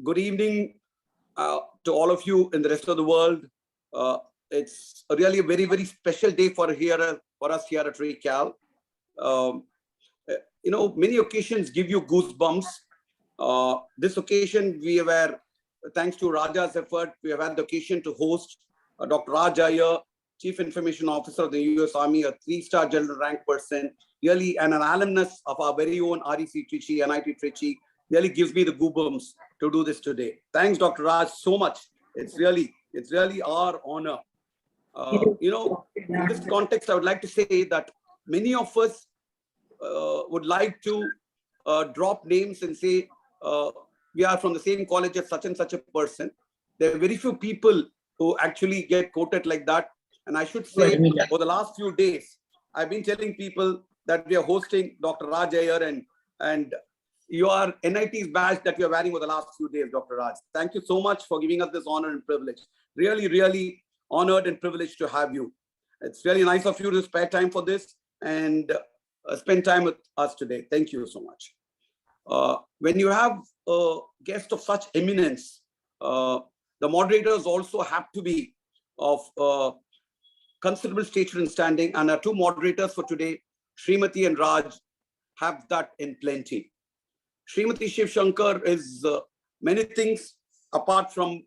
Good evening to all of you in the rest of the world. It's really a very, very special day for us here at Recal. Um, Many occasions give you goosebumps. This occasion, thanks to Raja's effort, we have had the occasion to host Dr. Raj Iyer, Chief Information Officer of the US Army, a 3-star general rank person, really an alumnus of our very own REC Trichy, NIT Trichy. Really gives me the goosebumps to do this today. Thanks, Dr. Raj, so much. It's really our honor. In this context, I would like to say that many of us would like to drop names and say we are from the same college as such and such a person. There are very few people who actually get quoted like that. And I should say, for the last few days, I've been telling people that we are hosting Dr. Raj Iyer and you are NIT's badge that we are wearing for the last few days, Dr. Raj. Thank you so much for giving us this honor and privilege. Really, really honored and privileged to have you. It's really nice of you to spare time for this and spend time with us today. Thank you so much. When you have a guest of such eminence, the moderators also have to be of considerable stature and standing, and our two moderators for today, Srimati and Raj, have that in plenty. Srimati Shiv Shankar is many things apart from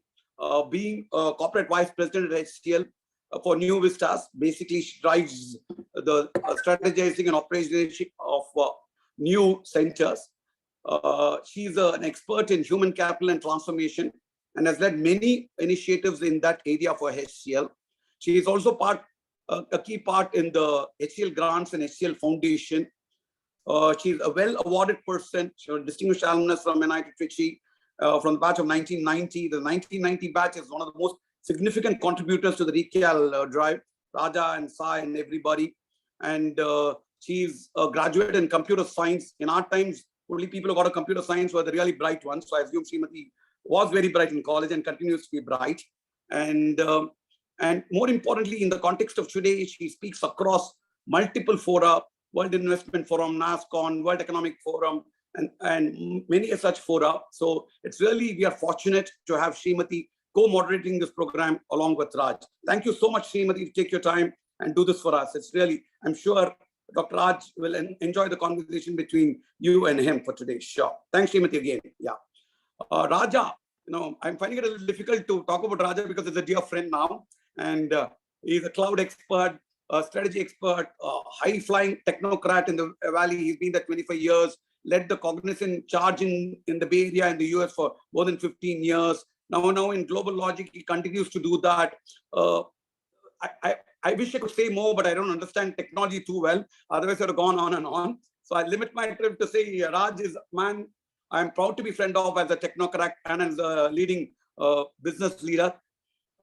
being a corporate vice president at HCL for New Vistas. Basically, she drives the strategizing and operationalization of new centers. She's an expert in human capital and transformation and has led many initiatives in that area for HCL. She is also a key part in the HCL grants and HCL Foundation. She's a well-awarded person. She's a distinguished alumnus from NIT Trichy from the batch of 1990. The 1990 batch is one of the most significant contributors to the Recal drive, Raja and Sai and everybody. And she's a graduate in computer science. In our times, only people who got a computer science were the really bright ones. So I assume Srimati was very bright in college and continues to be bright. And more importantly, in the context of today, she speaks across multiple fora, World Investment Forum, NASCON, World Economic Forum, and many such fora. So it's really, we are fortunate to have Srimati co-moderating this program along with Raj. Thank you so much, Srimati, to take your time and do this for us. It's really, I'm sure Dr. Raj will enjoy the conversation between you and him for today. Sure. Thanks, Srimati, again. Yeah. Raja, I'm finding it a little difficult to talk about Raja because he's a dear friend now. And he's a cloud expert, a strategy expert, a high-flying technocrat in the Valley. He's been there 25 years, led the cognizant charge in the Bay Area in the US for more than 15 years. Now in Global Logic, he continues to do that. I wish I could say more, but I don't understand technology too well. Otherwise, I'd have gone on and on. So I limit my trip to say Raj is a man I'm proud to be friend of as a technocrat and as a leading business leader.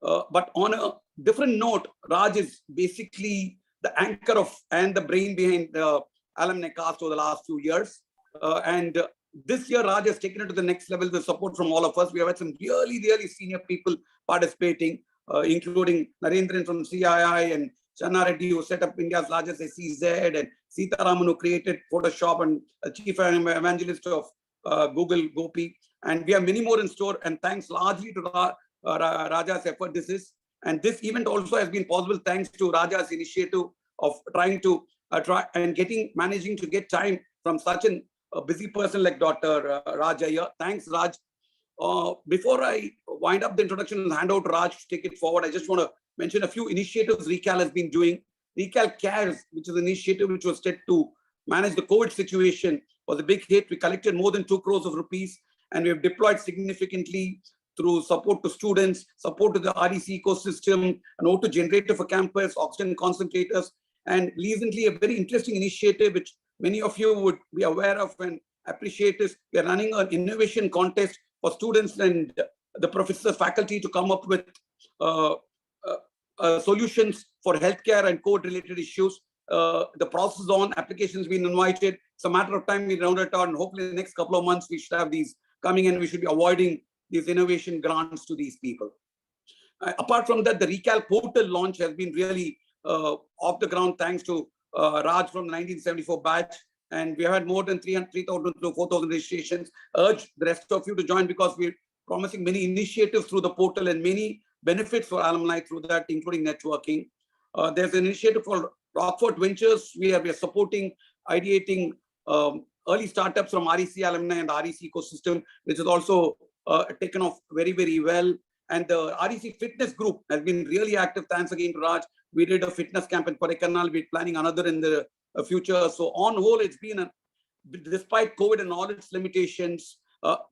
But on a different note, Raj is basically the anchor of and the brain behind the alumni cast over the last few years. And this year, Raj has taken it to the next level with support from all of us. We have had some really, really senior people participating, including Narendran from CII and Channa Reddy, who set up India's largest SEZ, and Sita Raman, who created Photoshop, and Chief Evangelist of Google, Gopi. And we have many more in store. And thanks largely to Raja's effort, this event also has been possible thanks to Raja's initiative of trying to managing to get time from such a busy person like Dr. Raj Iyer. Thanks, Raj. Before I wind up the introduction and hand out to Raj to take it forward, I just want to mention a few initiatives Recal has been doing. Recal Cares, which is an initiative which was set to manage the COVID situation, was a big hit. We collected more than 2 crores of rupees, and we have deployed significantly through support to students, support to the REC ecosystem, an O2 generator for campus, oxygen concentrators, and recently a very interesting initiative which many of you would be aware of and appreciate is we are running an innovation contest for students and the professors, faculty to come up with solutions for healthcare and COVID-related issues. The process is on, applications been invited. It's a matter of time we round it out, and hopefully in the next couple of months we should have these coming in. We should be awarding these innovation grants to these people. Apart from that, the Recal portal launch has been really off the ground thanks to Raj from the 1974 batch. And we have had more than 3,000 to 4,000 registrations. Urge the rest of you to join because promising many initiatives through the portal and many benefits for alumni through that, including networking. There's an initiative called Rockford Ventures. We are supporting, ideating early startups from REC alumni and the REC ecosystem, which is also taken off very, very well. And the REC fitness group has been really active. Thanks again to Raj. We did a fitness camp in Kodaikanal. We're planning another in the future. So on whole, it's been, despite COVID and all its limitations,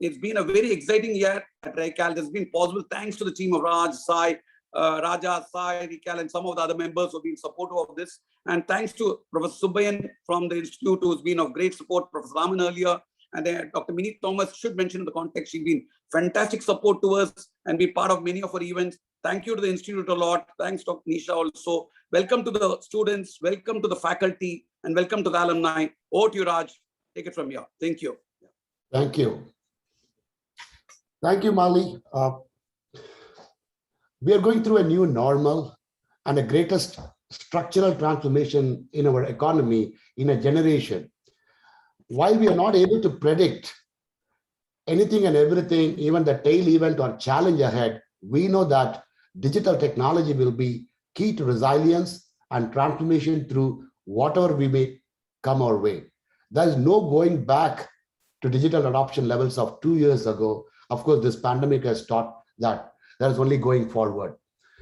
it's been a very exciting year at RECAL. This has been possible thanks to the team of Raj, Sai, Raja, Sai, RECAL, and some of the other members who have been supportive of this. And thanks to Professor Subbayan from the Institute, who's been of great support, Professor Raman earlier, and then Dr. Minnie Thomas should mention in the context, she's been fantastic support to us and be part of many of our events. Thank you to the Institute a lot. Thanks, Dr. Nisha also. Welcome to the students, welcome to the faculty, and welcome to the alumni. Over to you, Raj. Take it from here. Thank you. Thank you. Thank you, Mali. We are going through a new normal and the greatest structural transformation in our economy in a generation. While we are not able to predict anything and everything, even the tail event or challenge ahead, we know that digital technology will be key to resilience and transformation through whatever we may come our way. There is no going back to digital adoption levels of 2 years ago. Of course, this pandemic has taught that there is only going forward.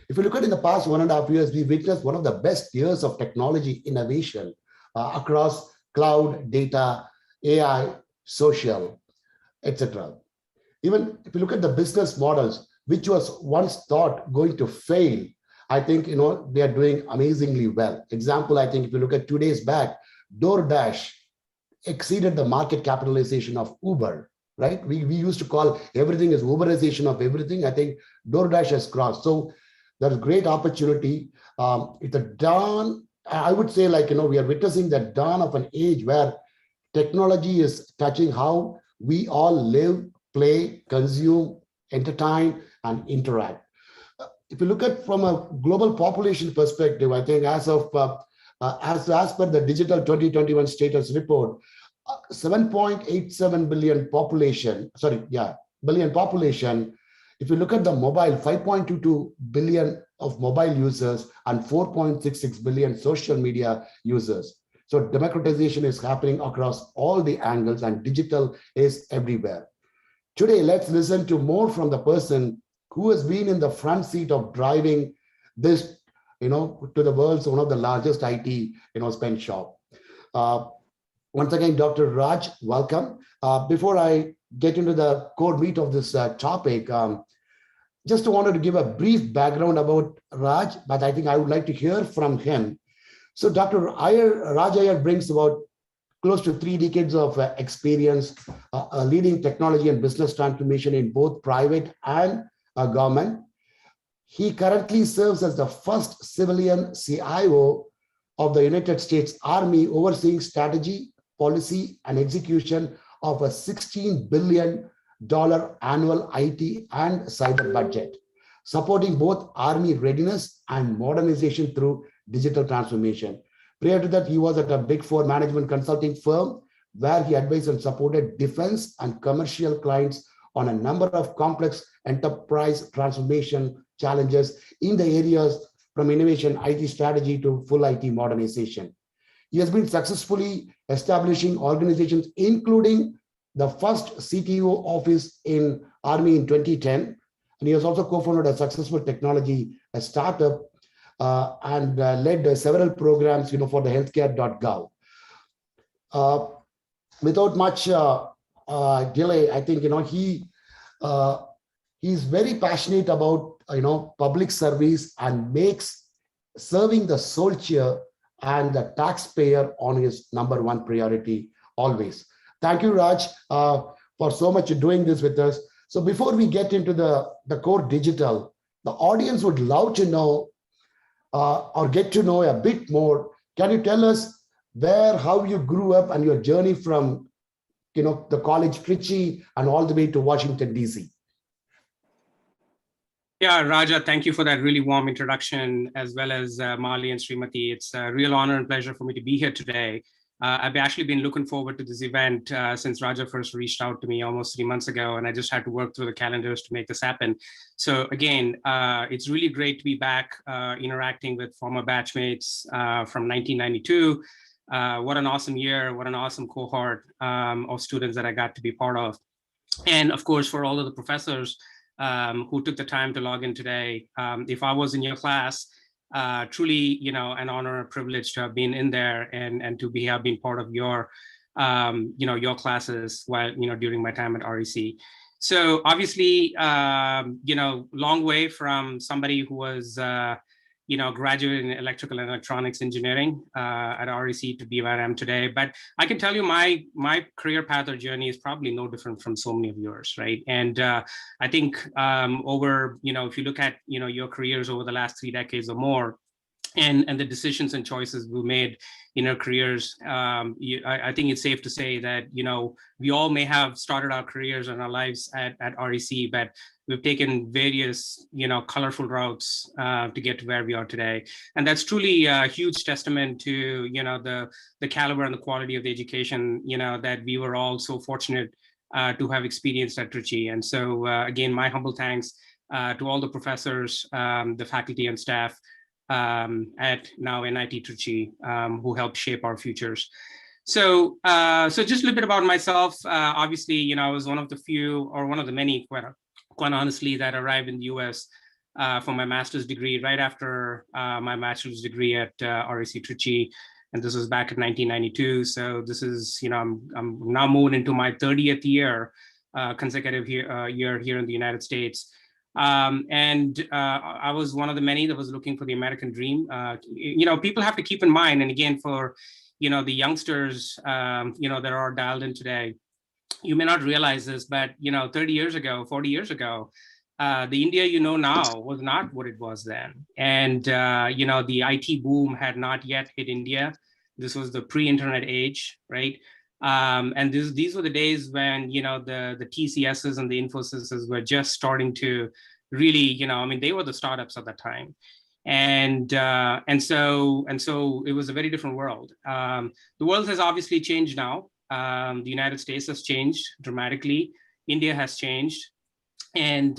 If you look at in the past 1.5 years, we witnessed one of the best years of technology innovation across cloud, data, AI, social, etc. Even if you look at the business models, which was once thought going to fail, I think they are doing amazingly well. Example, I think if you look at 2 days back, DoorDash exceeded the market capitalization of Uber, right? We used to call everything as Uberization of everything. I think DoorDash has crossed. So there's great opportunity. It's a dawn, I would say, we are witnessing the dawn of an age where technology is touching how we all live, play, consume, entertain, and interact. If you look at from a global population perspective, I think as per the Digital 2021 Status Report, 7.87 billion population. If you look at the mobile, 5.22 billion of mobile users and 4.66 billion social media users. So democratization is happening across all the angles and digital is everywhere. Today, let's listen to more from the person who has been in the front seat of driving this, to the world's one of the largest IT, spend shop. Once again, Dr. Raj, welcome. Before I get into the core meat of this topic, just wanted to give a brief background about Raj, but I think I would like to hear from him. So Dr. Iyer, Raj Iyer brings about close to 3 decades of experience leading technology and business transformation in both private and government. He currently serves as the first civilian CIO of the United States Army, overseeing strategy, policy, and execution of a $16 billion annual IT and cyber budget, supporting both Army readiness and modernization through digital transformation. Prior to that, he was at a Big Four management consulting firm where he advised and supported defense and commercial clients on a number of complex enterprise transformation challenges in the areas from innovation, IT strategy to full IT modernization. He has been successfully establishing organizations, including the first CTO office in Army in 2010. And he has also co-founded a successful technology, a startup, and led several programs, for the healthcare.gov. Without much delay, I think, he's very passionate about, public service and makes serving the soldier and the taxpayer on his #1 priority always. Thank you, Raj, for so much doing this with us. So before we get into the core digital, the audience would love to know or get to know a bit more. Can you tell us how you grew up and your journey from, the college Trichy and all the way to Washington, D.C.? Yeah, Raja, thank you for that really warm introduction, as well as Mali and Srimati. It's a real honor and pleasure for me to be here today. I've actually been looking forward to this event since Raja first reached out to me almost 3 months ago, and I just had to work through the calendars to make this happen. So again, it's really great to be back interacting with former batchmates from 1992. What an awesome year, what an awesome cohort of students that I got to be part of. And of course, for all of the professors who took the time to log in today, if I was in your class, truly, an honor, a privilege to have been in there and to have been part of your, your classes while, during my time at REC. So obviously, long way from somebody who was, graduate in electrical and electronics engineering at REC to be where I am today. But I can tell you my career path or journey is probably no different from so many of yours, right? And I think over, if you look at, your careers over the last 3 decades or more, and the decisions and choices we made in our careers, I think it's safe to say that, we all may have started our careers and our lives at REC, but we've taken various, colorful routes to get to where we are today. And that's truly a huge testament to, the caliber and the quality of the education, that we were all so fortunate to have experienced at Trichy. And so again, my humble thanks to all the professors, the faculty and staff at now NIT Trichy, who helped shape our futures. So just a little bit about myself. Obviously, I was one of the few, or one of the many, quite honestly, that arrived in the US for my master's degree right after my bachelor's degree at REC Trichy. And this was back in 1992. So this is, I'm now moving into my 30th year, consecutive year here in the United States. I was one of the many that was looking for the American dream. People have to keep in mind, and again, for, the youngsters, that are dialed in today, you may not realize this, but, 30 years ago, 40 years ago, the India now was not what it was then. And, the IT boom had not yet hit India. This was the pre-internet age, right? And these were the days when, the TCSs and the Infosys were just starting to really, they were the startups at that time. And so it was a very different world. The world has obviously changed now. The United States has changed dramatically. India has changed. And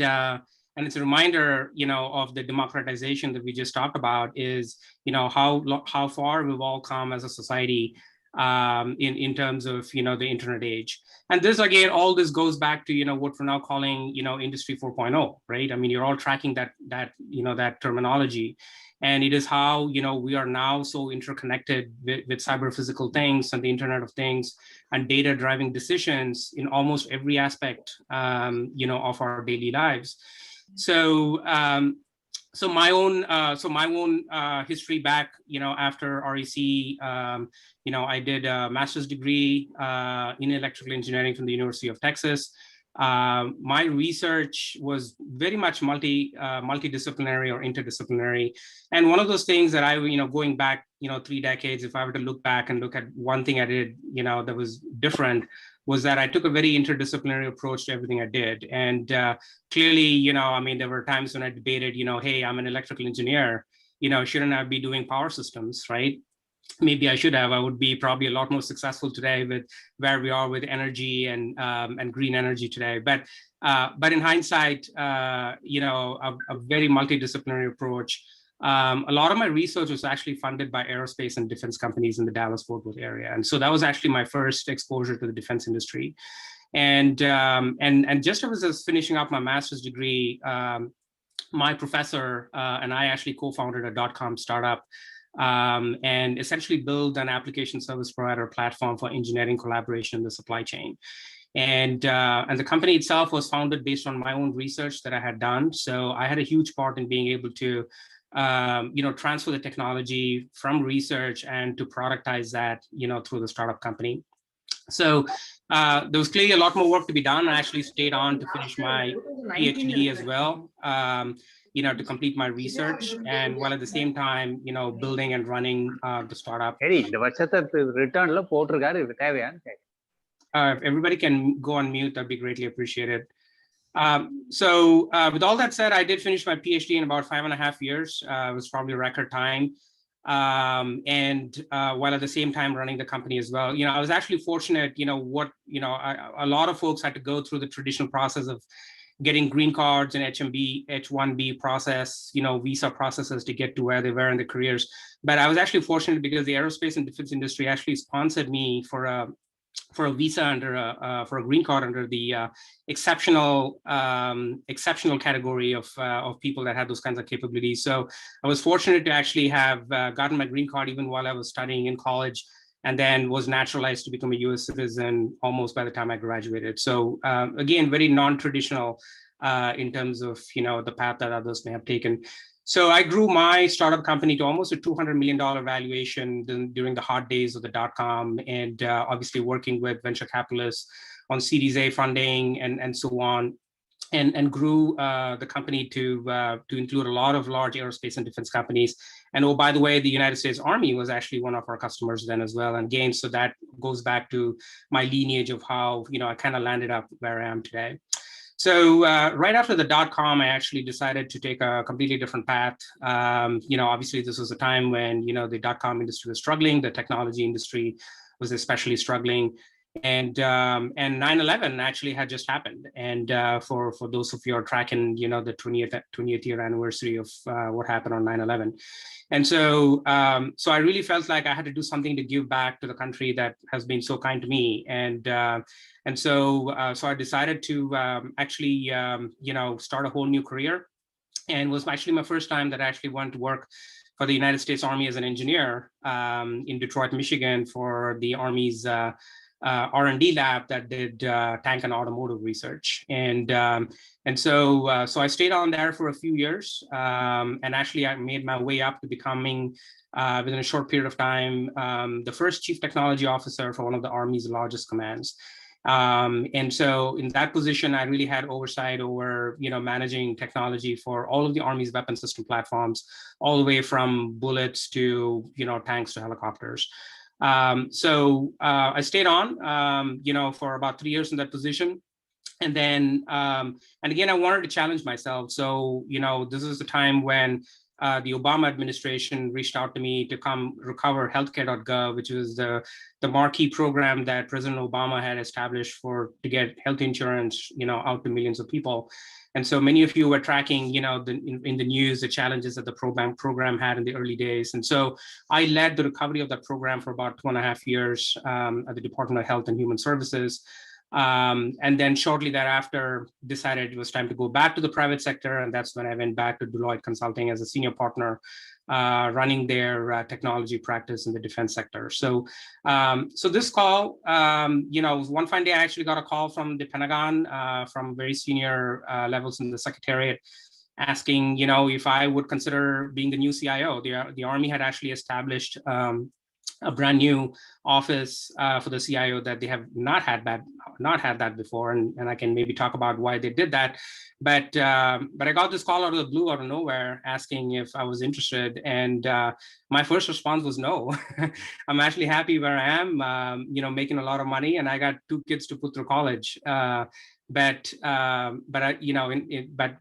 it's a reminder, of the democratization that we just talked about, is, how far we've all come as a society in terms of, the internet age. And this, again, all this goes back to, what we're now calling, Industry 4.0, right? I mean, you're all tracking that terminology. And it is how, we are now so interconnected with cyber physical things and the Internet of Things and data driving decisions in almost every aspect, of our daily lives. So my own history back, after REC, I did a master's degree in electrical engineering from the University of Texas. My research was very much multidisciplinary or interdisciplinary. And one of those things that I, going back, 3 decades, if I were to look back and look at one thing I did, that was different, was that I took a very interdisciplinary approach to everything I did. And clearly, there were times when I debated, hey, I'm an electrical engineer, shouldn't I be doing power systems, right? Maybe I should have. I would be probably a lot more successful today with where we are with energy and green energy today. But in hindsight, a very multidisciplinary approach. A lot of my research was actually funded by aerospace and defense companies in the Dallas-Fort Worth area, and so that was actually my first exposure to the defense industry. And just as I was finishing up my master's degree, my professor and I actually co-founded a .com startup. And essentially build an application service provider platform for engineering collaboration in the supply chain. And the company itself was founded based on my own research that I had done. So I had a huge part in being able to, transfer the technology from research and to productize that, through the startup company. So there was clearly a lot more work to be done. I actually stayed on to finish my PhD as well. To complete my research, and while at the same time, building and running the startup. இந்த வருஷத்தை ரிட்டர்ன்ல போட்டிருக்காரு, இது தேவையான்னு கேட்க. If everybody can go on mute, that'd be greatly appreciated. So with all that said, I did finish my PhD in about 5.5 years. It was probably a record time. and while at the same time running the company as well. I was actually fortunate, a lot of folks had to go through the traditional process of getting green cards and H1B process, visa processes to get to where they were in their careers. But I was actually fortunate because the aerospace and defense industry actually sponsored me for a visa for a green card under the exceptional category of people that had those kinds of capabilities. So I was fortunate to actually have gotten my green card even while I was studying in college, and then was naturalized to become a US citizen almost by the time I graduated. So again, very non-traditional in terms of the path that others may have taken. So I grew my startup company to almost a $200 million valuation during the hard days of the dot-com, and obviously working with venture capitalists on Series A funding and so on. And grew the company to include a lot of large aerospace and defense companies. And oh, by the way, the United States Army was actually one of our customers then as well. And again, so that goes back to my lineage of how I kind of landed up where I am today. So right after the dot-com, I actually decided to take a completely different path. Obviously, this was a time when the dot-com industry was struggling, the technology industry was especially struggling. And 9/11 actually had just happened, and for those of you who are tracking, the 20th year anniversary of what happened on 9/11, and so I really felt like I had to do something to give back to the country that has been so kind to me, and so I decided to actually start a whole new career, and it was actually my first time that I actually went to work for the United States Army as an engineer in Detroit, Michigan, for the Army's R&D lab that did tank and automotive research, and so I stayed on there for a few years, and actually I made my way up to becoming within a short period of time the first chief technology officer for one of the Army's largest commands. And so in that position, I really had oversight over managing technology for all of the Army's weapon system platforms, all the way from bullets to tanks to helicopters. So I stayed on, for about 3 years in that position. And then, and again, I wanted to challenge myself. So, this is the time when the Obama administration reached out to me to come recover healthcare.gov, which was the marquee program that President Obama had established to get health insurance, out to millions of people. And so many of you were tracking, in the news, the challenges that the program had in the early days. And so I led the recovery of that program for about 2.5 years at the Department of Health and Human Services. And then shortly thereafter, decided it was time to go back to the private sector. And that's when I went back to Deloitte Consulting as a senior partner, running their technology practice in the defense sector. So, so this call, one fine day, I actually got a call from the Pentagon, from very senior levels in the Secretariat, asking, if I would consider being the new CIO. The Army had actually established a brand new office for the CIO that they have not had that before, and I can maybe talk about why they did that. But I got this call out of the blue, out of nowhere, asking if I was interested, and my first response was no. I'm actually happy where I am, making a lot of money, and I got 2 kids to put through college. But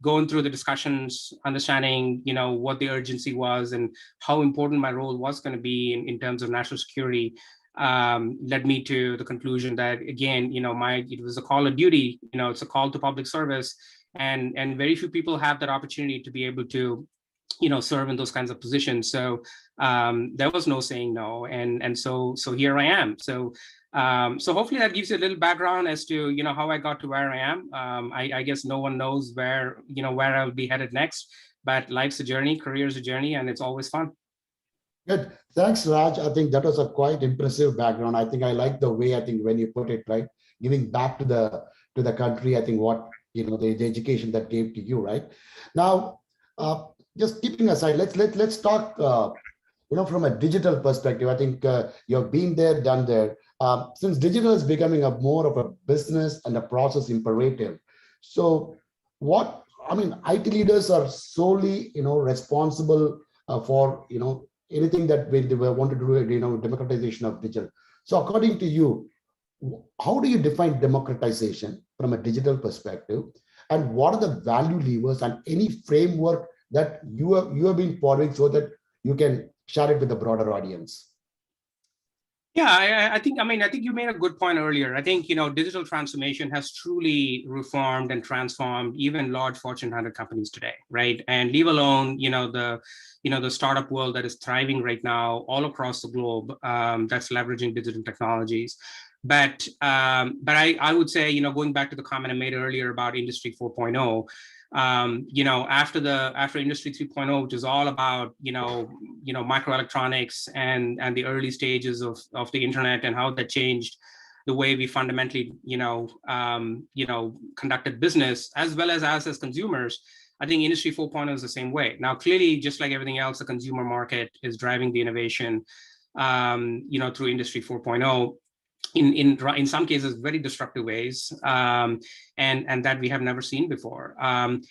going through the discussions, understanding, what the urgency was and how important my role was going to be in terms of national security, led me to the conclusion that, again, it was a call of duty. It's a call to public service, and very few people have that opportunity to be able to serve in those kinds of positions. So there was no saying no, and so here I am. So hopefully that gives you a little background as to how I got to where I am. I guess no one knows where I'll be headed next, but life's a journey, career's a journey, and it's always fun. Good. Thanks, Raj. I think that was a quite impressive background. I think I like the way, when you put it, right, giving back to the country. I think what the education that gave to you, right? Now, just keeping aside, let's talk from a digital perspective. I think you've been there, done there. Since digital is becoming more of a business and a process imperative, so IT leaders are solely responsible for anything that they want to do, democratization of digital. So according to you, how do you define democratization from a digital perspective, and what are the value levers and any framework that you have been following so that you can share it with the broader audience. Yeah, I think you made a good point earlier. I think, digital transformation has truly reformed and transformed even large Fortune 100 companies today, right? And leave alone, the startup world that is thriving right now all across the globe, that's leveraging digital technologies. But I would say, going back to the comment I made earlier about Industry 4.0, after Industry 3.0, which is all about microelectronics and the early stages of the internet and how that changed the way we fundamentally conducted business as well as us as consumers. I think Industry 4.0 is the same way. Now, clearly, just like everything else, the consumer market is driving the innovation through Industry 4.0. In some cases, very destructive ways, and that we have never seen before. And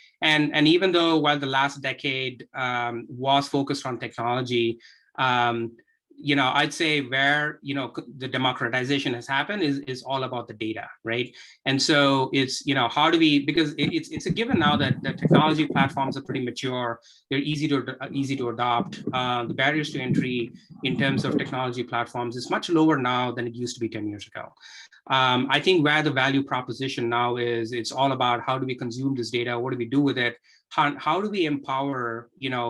even though while the last decade was focused on technology, I'd say where the democratization has happened is all about the data, right? And so it's how do we, because it's a given now that the technology platforms are pretty mature, they're easy to adopt. The barriers to entry in terms of technology platforms is much lower now than it used to be 10 years ago. I think where the value proposition now is, it's all about how do we consume this data, what do we do with it, how do we empower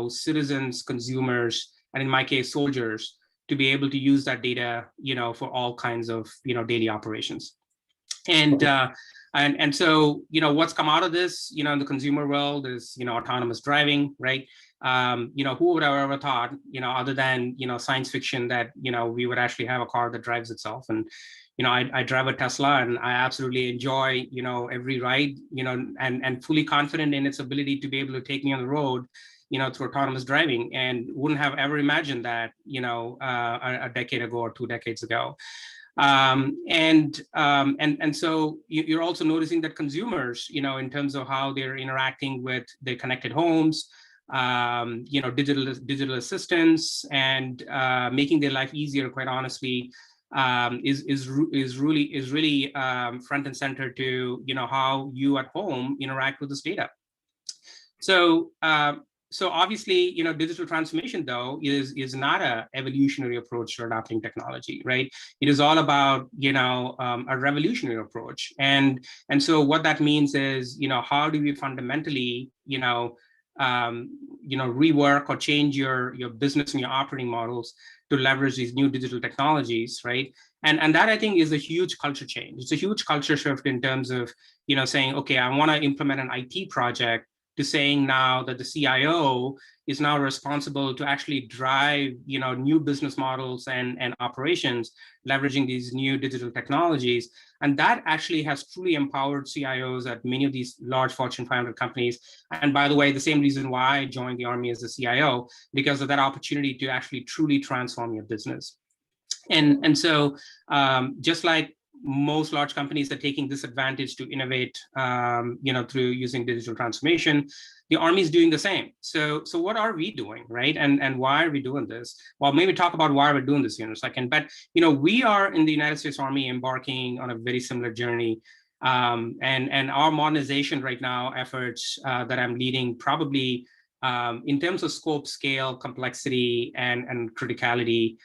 citizens, consumers, and in my case, soldiers, to be able to use that data, for all kinds of, daily operations. And so, what's come out of this, in the consumer world is, autonomous driving, right? Who would have ever thought, other than, science fiction that, we would actually have a car that drives itself. And, I drive a Tesla and I absolutely enjoy, every ride, and fully confident in its ability to be able to take me on the road, through autonomous driving, and wouldn't have ever imagined that, a decade ago or 2 decades ago. And so you're also noticing that consumers, in terms of how they're interacting with their connected homes, digital assistants, and making their life easier, quite honestly, is really front and center to how you at home interact with this data. So obviously, digital transformation, though, is not an evolutionary approach to adopting technology, right? It is all about, a revolutionary approach. And so what that means is, how do we fundamentally, rework or change your business and your operating models to leverage these new digital technologies, right? And that, I think, is a huge culture change. It's a huge culture shift in terms of, saying, okay, I want to implement an IT project, to saying now that the CIO is now responsible to actually drive, new business models and operations, leveraging these new digital technologies. And that actually has truly empowered CIOs at many of these large Fortune 500 companies. And by the way, the same reason why I joined the Army as a CIO, because of that opportunity to actually truly transform your business. And so just like most large companies are taking this advantage to innovate, through using digital transformation, the Army is doing the same. So what are we doing, right? And why are we doing this? Well, maybe talk about why we're doing this here in a second. But we are in the United States Army embarking on a very similar journey. And our modernization right now efforts that I'm leading, probably in terms of scope, scale, complexity, and criticality,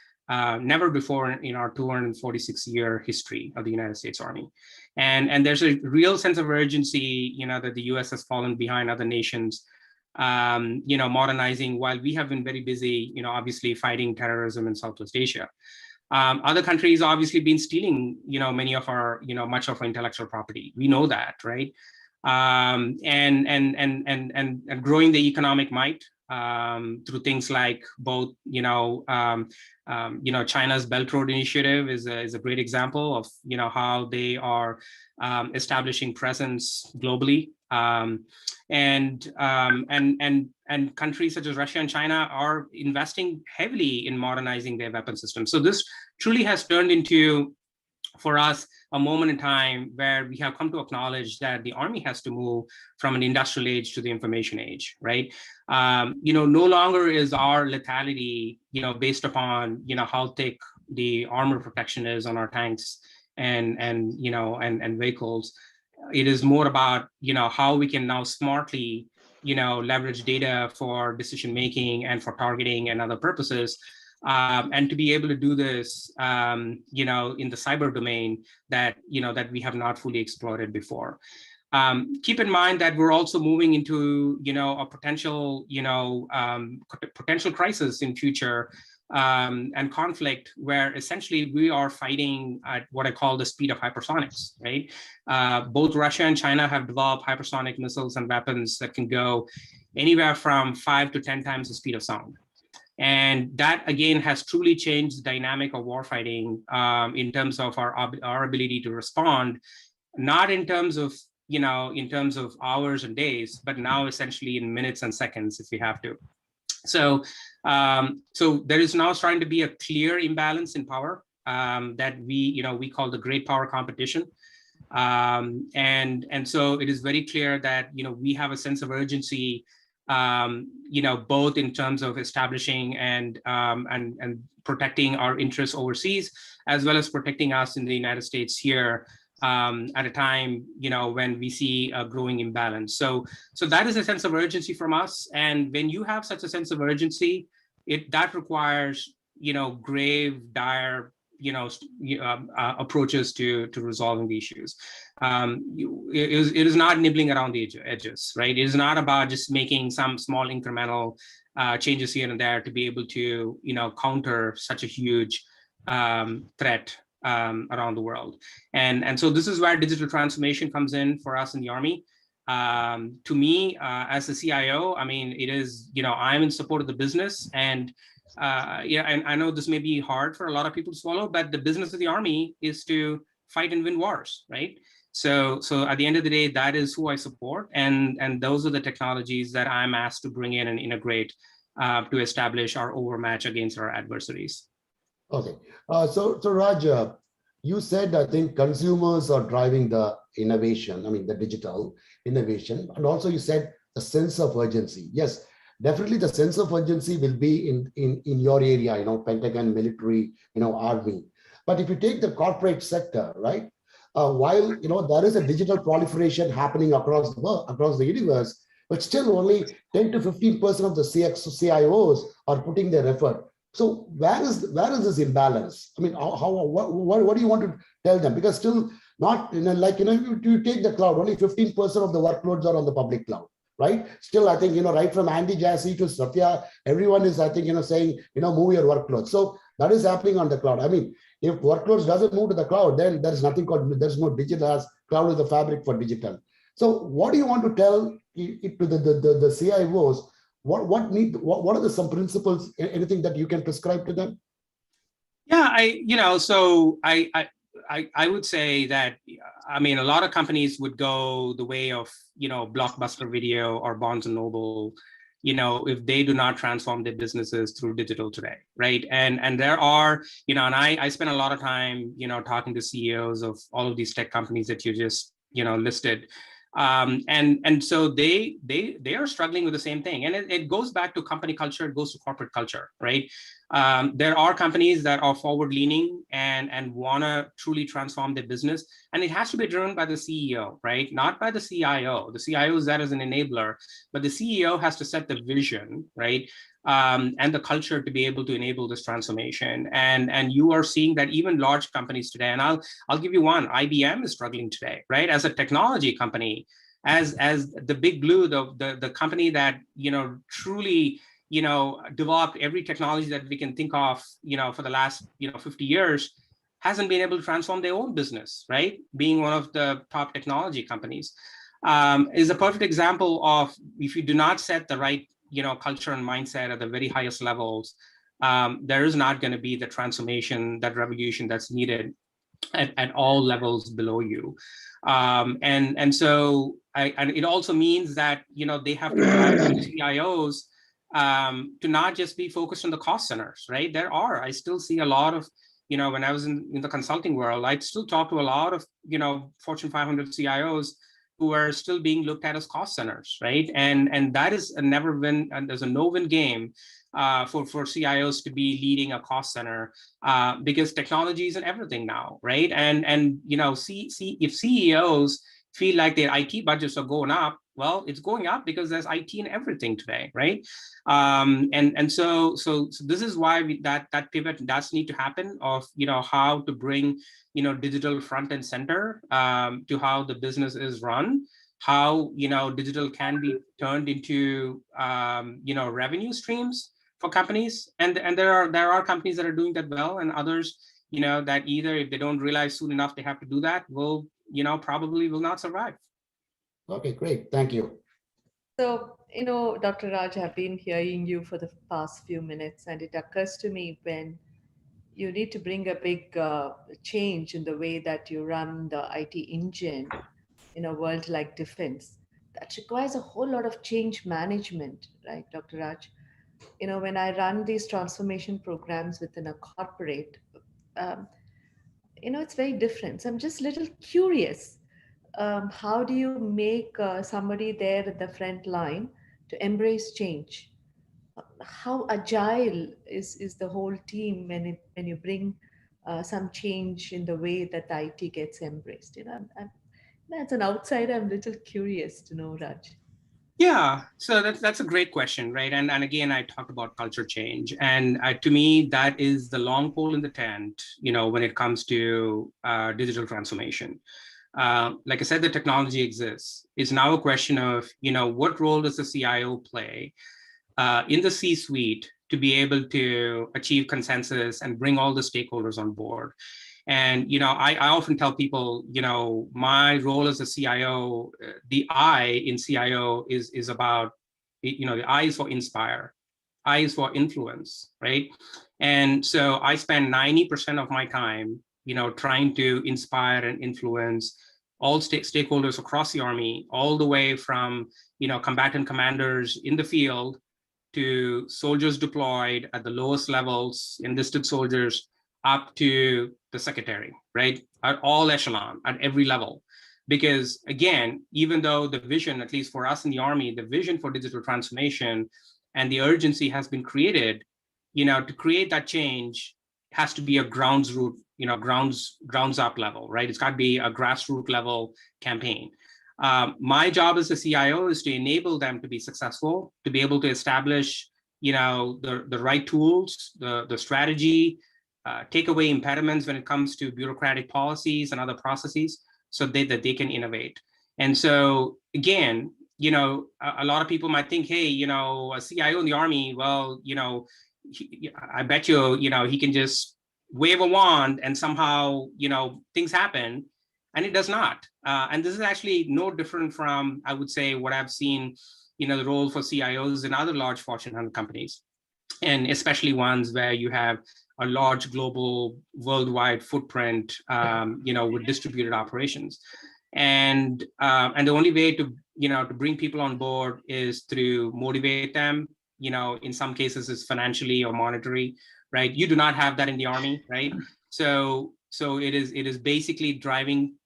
never before in our 246-year history of the United States Army. And there's a real sense of urgency, that the US has fallen behind other nations, modernizing, while we have been very busy, obviously fighting terrorism in Southwest Asia. Other countries obviously been stealing, many of our, much of our intellectual property. We know that, right? And growing the economic might through things like both, China's Belt Road Initiative is a great example of, how they are establishing presence globally. And countries such as Russia and China are investing heavily in modernizing their weapon systems. So this truly has turned into, for us, a moment in time where we have come to acknowledge that the Army has to move from an industrial age to the information age, right? No longer is our lethality, based upon, how thick the armor protection is on our tanks and vehicles. It is more about, how we can now smartly, leverage data for decision making and for targeting and other purposes. And to be able to do this, in the cyber domain that we have not fully explored before. Keep in mind that we're also moving into, a potential, potential crisis in future and conflict, where essentially we are fighting at what I call the speed of hypersonics, right? Both Russia and China have developed hypersonic missiles and weapons that can go anywhere from 5 to 10 times the speed of sound. And that, again, has truly changed the dynamic of warfighting in terms of our ability to respond, not in terms of, in terms of hours and days, but now essentially in minutes and seconds if we have to. So, so there is now starting to be a clear imbalance in power that we call the great power competition. And so it is very clear that, we have a sense of urgency, both in terms of establishing and protecting our interests overseas, as well as protecting us in the United States here at a time, when we see a growing imbalance. So that is a sense of urgency from us. And when you have such a sense of urgency, that requires, grave, dire, approaches to resolving the issues. It is not nibbling around the edges, right? It is not about just making some small incremental changes here and there to be able to, counter such a huge threat around the world. And so this is where digital transformation comes in for us in the Army. To me, as a CIO, I mean, it is, I'm in support of the business, and and I know this may be hard for a lot of people to swallow, but the business of the Army is to fight and win wars, right? So at the end of the day, that is who I support, and those are the technologies that I'm asked to bring in and integrate to establish our overmatch against our adversaries. Okay, so Raj, you said, I think consumers are driving the innovation, I mean the digital innovation, and also you said the sense of urgency. Yes, definitely the sense of urgency will be in your area, Pentagon, military, Army. But if you take the corporate sector, right, while there is a digital proliferation happening across the world, across the universe, but still only 10 to 15% of the CIOs are putting their effort. So where is this imbalance? I mean, what do you want to tell them? Because still not, you take the cloud, only 15% of the workloads are on the public cloud, right? Still, I think, right from Andy Jassy to Satya, everyone is, I think, saying, move your workloads. So that is happening on the cloud. I mean, if workloads doesn't move to the cloud, then there's nothing called, there's no digital, as cloud is the fabric for digital. So what do you want to tell it to the CIOs? What are some principles, anything that you can prescribe to them? Yeah, I would say that, I mean, a lot of companies would go the way of, Blockbuster Video or Barnes and Noble, if they do not transform their businesses through digital today, right? And there are, and I spend a lot of time, talking to CEOs of all of these tech companies that you just, listed. And so they are struggling with the same thing. And it goes back to company culture, it goes to corporate culture, right? There are companies that are forward leaning and want to truly transform their business. And it has to be driven by the CEO, right? Not by the CIO. The CIO is that as an enabler, but the CEO has to set the vision, right? And the culture to be able to enable this transformation. And you are seeing that even large companies today, and I'll give you one, IBM is struggling today, right? As a technology company, as the big blue, the company that, truly, developed every technology that we can think of, for the last, 50 years, hasn't been able to transform their own business, right? Being one of the top technology companies, is a perfect example of, if you do not set the right, culture and mindset at the very highest levels, there is not going to be the transformation, that revolution that's needed at all levels below you. And so and it also means that, they have to drive CIOs to not just be focused on the cost centers, right? I still see a lot of, when I was in the consulting world, I'd still talk to a lot of, Fortune 500 CIOs who are still being looked at as cost centers, right? And that is a never win, and there's a no-win game for CIOs to be leading a cost center because technology is in everything now, right? And if CEOs feel like their IT budgets are going up, Well, it's going up because there's IT in everything today, right? So this is why that pivot does need to happen of, how to bring, digital front and center to how the business is run, how, digital can be turned into, revenue streams for companies. And there are companies that are doing that well, and others, that either if they don't realize soon enough they have to do that, will, probably will not survive. Okay, great. Thank you. So, Dr. Raj, I've been hearing you for the past few minutes, and it occurs to me when you need to bring a big change in the way that you run the IT engine in a world like defense, that requires a whole lot of change management, right, Dr. Raj? When I run these transformation programs within a corporate, um, it's very different. So I'm just a little curious. How do you make somebody there at the front line to embrace change? How agile is the whole team when you bring some change in the way that the IT gets embraced? As an outsider, I'm a little curious to know, Raj. Yeah, so that's a great question, right? And again, I talked about culture change, and to me, that is the long pole in the tent, when it comes to digital transformation. Like I said, the technology exists. It's now a question of, what role does the CIO play in the C-suite to be able to achieve consensus and bring all the stakeholders on board. And I often tell people, my role as a CIO, the I in CIO is about, the I is for inspire, I is for influence, right? And so I spend 90% of my time, trying to inspire and influence all stakeholders across the Army, all the way from, combatant commanders in the field to soldiers deployed at the lowest levels, enlisted soldiers, up to the secretary, right? At all echelon, at every level. Because again, even though the vision, at least for us in the Army, the vision for digital transformation and the urgency has been created, to create that change has to be a grounds up level, right? It's got to be a grassroots level campaign. My job as a CIO is to enable them to be successful, to be able to establish, the right tools, the strategy, take away impediments when it comes to bureaucratic policies and other processes, so that they can innovate. And so again, a lot of people might think, hey, a CIO in the Army, well, I bet you, he can just wave a wand and somehow, things happen. And it does not. And this is actually no different from, I would say, what I've seen, the role for CIOs in other large Fortune 100 companies, and especially ones where you have a large global worldwide footprint, with distributed operations. And the only way to, to bring people on board is through motivate them, in some cases is financially or monetary, right? You do not have that in the Army, right? So it is basically driving,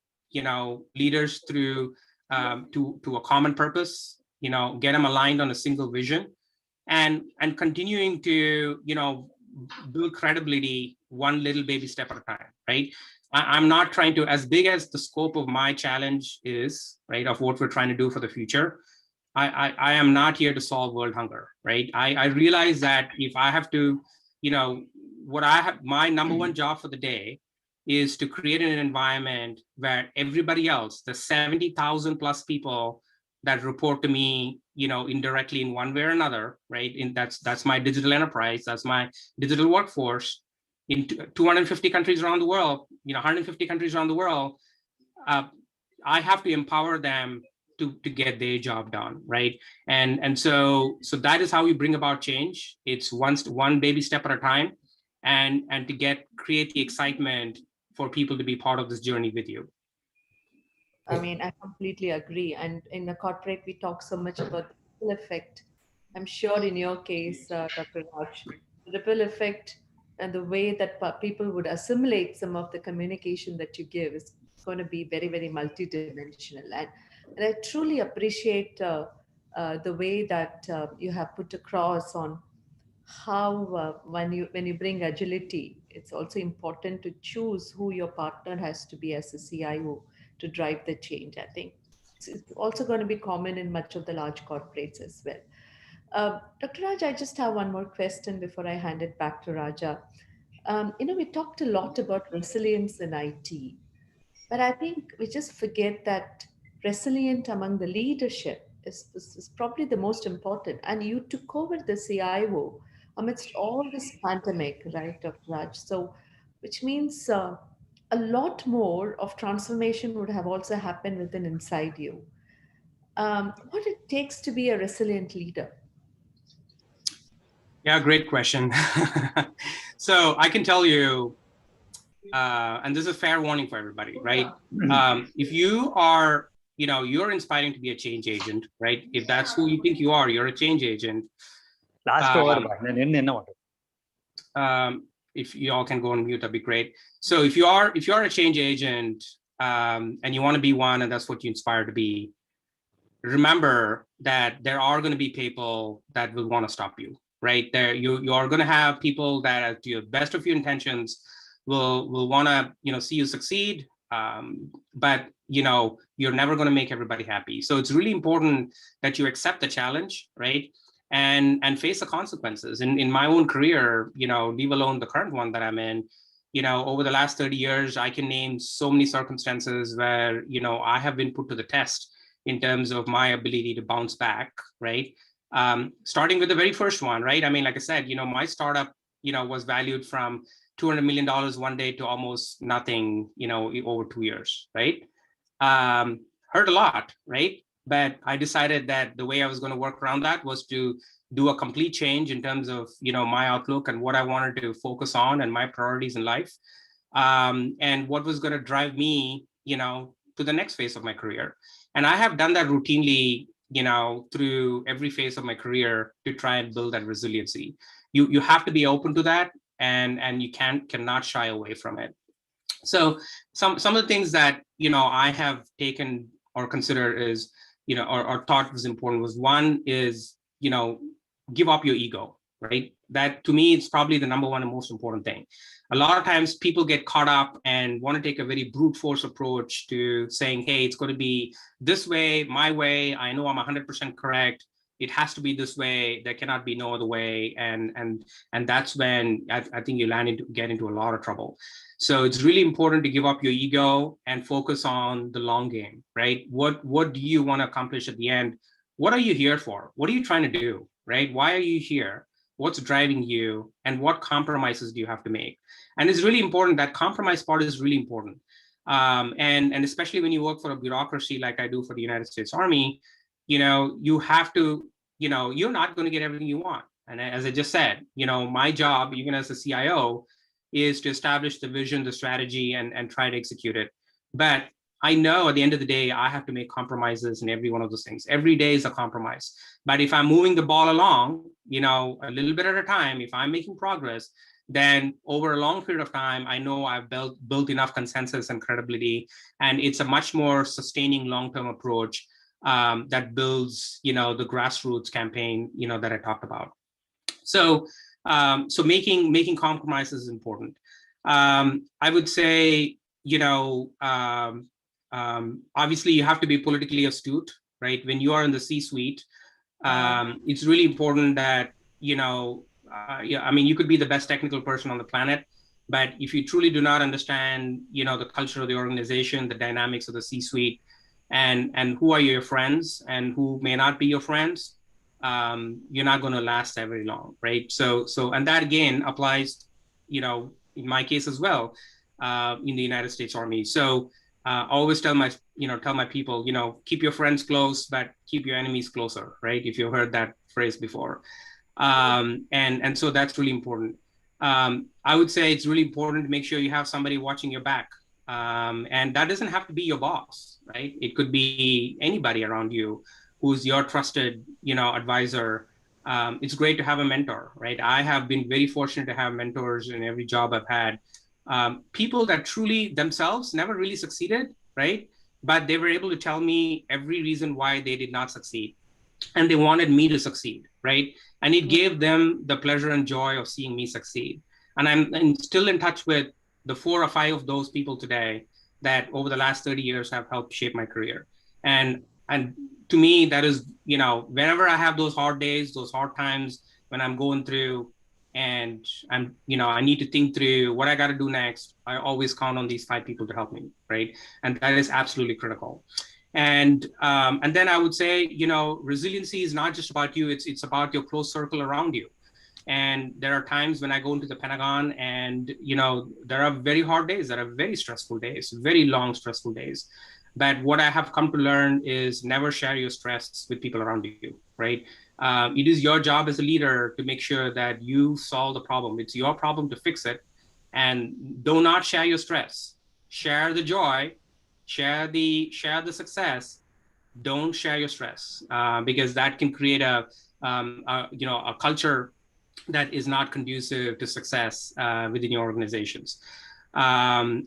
leaders through to a common purpose, get them aligned on a single vision, and continuing to, build credibility one little baby step at a time, right? I'm not trying to, as big as the scope of my challenge is, right, of what we're trying to do for the future, I am not here to solve world hunger, right? I realize that if I have to, what I have, my number one job for the day is to create an environment where everybody else, the 70,000 plus people that report to me, indirectly in one way or another, right? And that's my digital enterprise, that's my digital workforce in 250 countries around the world, 150 countries around the world. I have to empower them to get their job done, right? And so that is how we bring about change. It's one baby step at a time, and to create the excitement for people to be part of this journey with you. I mean, I completely agree. And in the corporate, we talk so much about the ripple effect. I'm sure in your case, Dr. Raj, the ripple effect and the way that people would assimilate some of the communication that you give is going to be very, very multidimensional. And I truly appreciate the way that you have put across on how when you bring agility, it's also important to choose who your partner has to be as a CIO to drive the change. I think it's also going to be common in much of the large corporates as well. Dr. Raj, I just have one more question before I hand it back to Raja. We talked a lot about resilience in IT, but I think we just forget that resilient among the leadership is probably the most important. And you took over the CIO amidst all this pandemic, right, Dr. Raj? So, which means a lot more of transformation would have also happened within inside you. What it takes to be a resilient leader? Yeah, great question. So I can tell you, and this is a fair warning for everybody, right? If you are, you're inspiring to be a change agent, right? If that's who you think you are, you're a change agent. Last over, If you all can go on mute, that'd be great. So if you are a change agent, and you want to be one, and that's what you inspire to be, remember that there are going to be people that will want to stop you, right? There, you are going to have people that, to the best of your intentions, will want to, see you succeed, but you're never going to make everybody happy. So it's really important that you accept the challenge, right? And face the consequences. In my own career, leave alone the current one that I'm in, over the last 30 years, I can name so many circumstances where, I have been put to the test in terms of my ability to bounce back, right? Starting with the very first one, right? I mean, like I said, my startup, was valued from $200 million one day to almost nothing, over 2 years, right? Hurt a lot, right? But I decided that the way I was going to work around that was to do a complete change in terms of, my outlook and what I wanted to focus on and my priorities in life, and what was going to drive me, to the next phase of my career. And I have done that routinely, through every phase of my career to try and build that resiliency. You have to be open to that, and you cannot shy away from it. So some of the things that I have taken or considered is, or thought was important was, one is, give up your ego, right? That to me, it's probably the number one and most important thing. A lot of times people get caught up and want to take a very brute force approach to saying, hey, it's going to be this way, my way. I know I'm 100% correct. It has to be this way. There cannot be no other way. And that's when I think you get into a lot of trouble. So it's really important to give up your ego and focus on the long game, right? What do you want to accomplish at the end? What are you here for? What are you trying to do, right? Why are you here? What's driving you? And what compromises do you have to make? And it's really important. That compromise part is really important. And especially when you work for a bureaucracy like I do for the United States Army, you have to, you're not going to get everything you want. And as I just said, my job, even as a CIO, is to establish the vision, the strategy, and try to execute it. But I know at the end of the day, I have to make compromises in every one of those things. Every day is a compromise. But if I'm moving the ball along, a little bit at a time, if I'm making progress, then over a long period of time, I know I've built enough consensus and credibility, and it's a much more sustaining long-term approach that builds, the grassroots campaign, that I talked about. So making compromises is important. I would say, obviously you have to be politically astute, right? When you are in the C-suite, it's really important that, you could be the best technical person on the planet, but if you truly do not understand, the culture of the organization, the dynamics of the C-suite, and who are your friends and who may not be your friends, you're not going to last very long, right? So, and that again applies, in my case as well, in the United States Army. So, I always tell my people, keep your friends close, but keep your enemies closer, right? If you've heard that phrase before, and so that's really important. I would say it's really important to make sure you have somebody watching your back, and that doesn't have to be your boss, right? It could be anybody around you who's your trusted, advisor. It's great to have a mentor, right? I have been very fortunate to have mentors in every job I've had. People that truly themselves never really succeeded, right? But they were able to tell me every reason why they did not succeed. And they wanted me to succeed, right? And it gave them the pleasure and joy of seeing me succeed. And I'm still in touch with the 4 or 5 of those people today that over the last 30 years have helped shape my career. And to me, that is, whenever I have those hard days, those hard times when I'm going through and I need to think through what I got to do next, I always count on these 5 people to help me, right? And that is absolutely critical. And then I would say, resiliency is not just about you, it's about your close circle around you. And there are times when I go into the Pentagon and, there are very hard days, there are very stressful days, very long, stressful days. But what I have come to learn is never share your stress with people around you, right? It is your job as a leader to make sure that you solve the problem. It's your problem to fix it. And do not share your stress. Share the joy, share the success. Don't share your stress, because that can create a culture that is not conducive to success within your organizations. And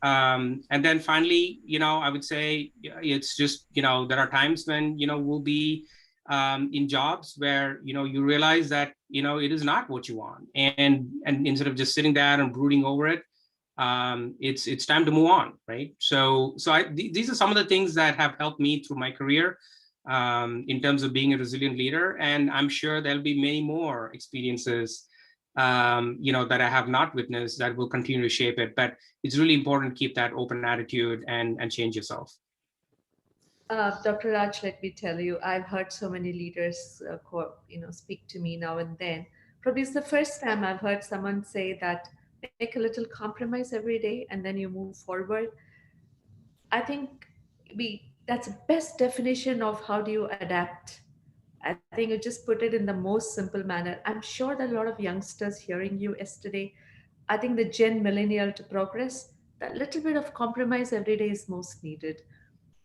then finally, I would say it's just, there are times when, we'll be in jobs where, you realize that, it is not what you want. And instead of just sitting there and brooding over it, it's time to move on, right? So these are some of the things that have helped me through my career in terms of being a resilient leader. And I'm sure there'll be many more experiences that I have not witnessed that will continue to shape it. But it's really important to keep that open attitude and change yourself. Dr. Raj, let me tell you, I've heard so many leaders, speak to me now and then. Probably it's the first time I've heard someone say that make a little compromise every day and then you move forward. I think that's the best definition of how do you adapt. I think you just put it in the most simple manner. I'm sure that a lot of youngsters hearing you yesterday, I think the Gen Millennial to progress, that little bit of compromise every day is most needed.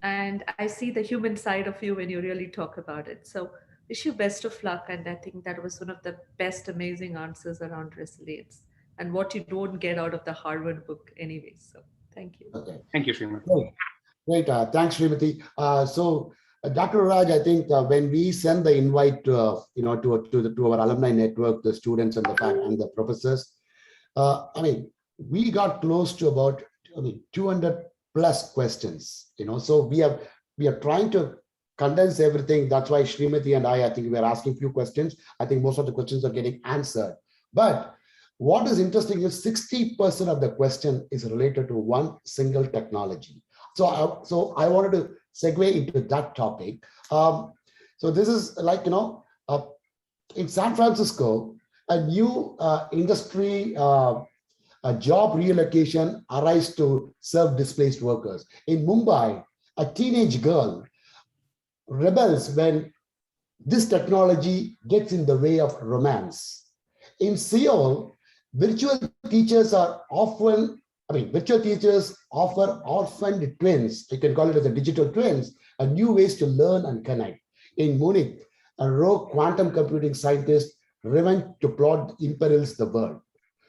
And I see the human side of you when you really talk about it. So wish you best of luck. And I think that was one of the best amazing answers around resilience and what you don't get out of the Harvard book anyway. So thank you. Okay. Thank you, Srimati. Great. Thanks, Srimati. Dr. Raj, I think when we send the invite to our alumni network, the students and the professors, we got close to about 200 plus questions. So we are trying to condense everything. That's why Srimati and I think we are asking few questions. I think most of the questions are getting answered. But what is interesting is 60% of the question is related to one single technology. So I wanted to segue into that topic. So this is like, in San Francisco, a new industry a job relocation arrives to serve displaced workers. In Mumbai, a teenage girl rebels when this technology gets in the way of romance. In Seoul, virtual teachers offer orphaned twins, you can call it as a digital twins, a new ways to learn and connect. In Munich, a rogue quantum computing scientist revenge to plot imperils the world.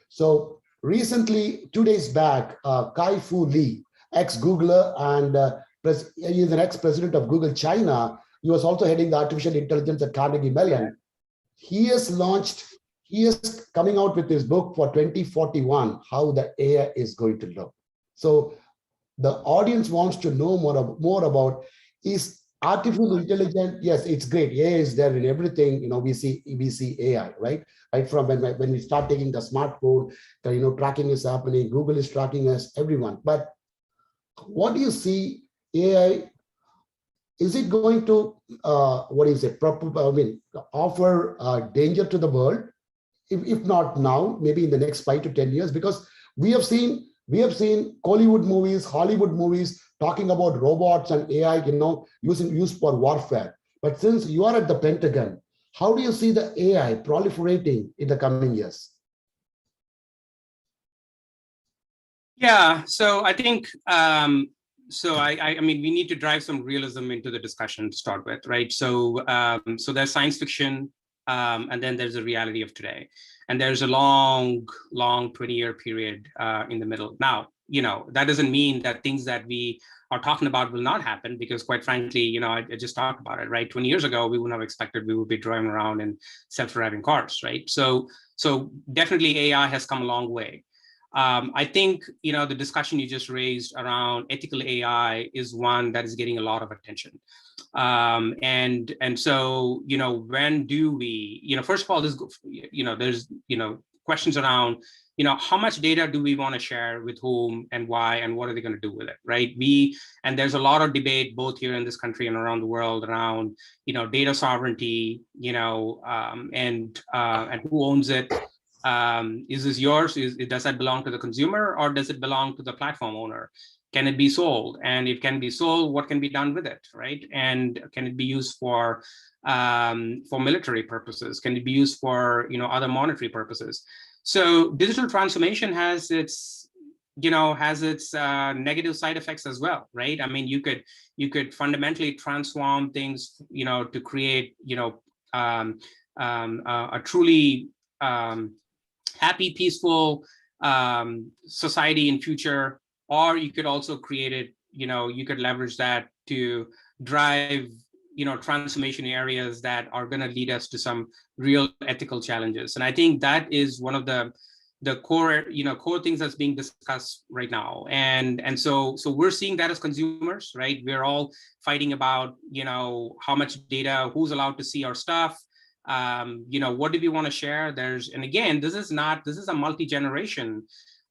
So recently, 2 days back, Kai-Fu Lee, ex-Googler and he is an ex-president of Google China. He was also heading the artificial intelligence at Carnegie Mellon. He is coming out with his book for 2041, how the AI is going to look. So the audience wants to know more about, is artificial intelligence? Yes, it's great. AI is there in everything. We see AI, right? Right from when we start taking the smartphone, tracking is happening. Google is tracking us, everyone. But what do you see AI? Is it going to offer danger to the world? If not now, maybe in the next 5 to 10 years, because we have seen Hollywood movies talking about robots and AI, used for warfare. But since you are at the Pentagon, how do you see the AI proliferating in the coming years? Yeah, so I think, we need to drive some realism into the discussion to start with, right? So there's science fiction, and then there's the reality of today. And there's a long 20-year period in the middle. Now, that doesn't mean that things that we are talking about will not happen, because quite frankly, I just talked about it, right? 20 years ago, we wouldn't have expected we would be driving around in self-driving cars, right? So definitely AI has come a long way. I think, the discussion you just raised around ethical AI is one that is getting a lot of attention. And so, when do we, first of all, there's, questions around, how much data do we want to share with whom and why, and what are they going to do with it, right? And there's a lot of debate both here in this country and around the world around, data sovereignty, and who owns it. Is this yours? Does that belong to the consumer, or does it belong to the platform owner? Can it be sold? And if it can be sold, what can be done with it, right? And can it be used for military purposes? Can it be used for other monetary purposes? So digital transformation has its negative side effects as well, right? I mean, you could fundamentally transform things, to create a truly happy, peaceful society in future, or you could also create it, you could leverage that to drive, transformation areas that are going to lead us to some real ethical challenges. And I think that is one of the core, core things that's being discussed right now. And so we're seeing that as consumers, right? We're all fighting about, how much data, who's allowed to see our stuff. What do we want to share? And again, this is a multi-generation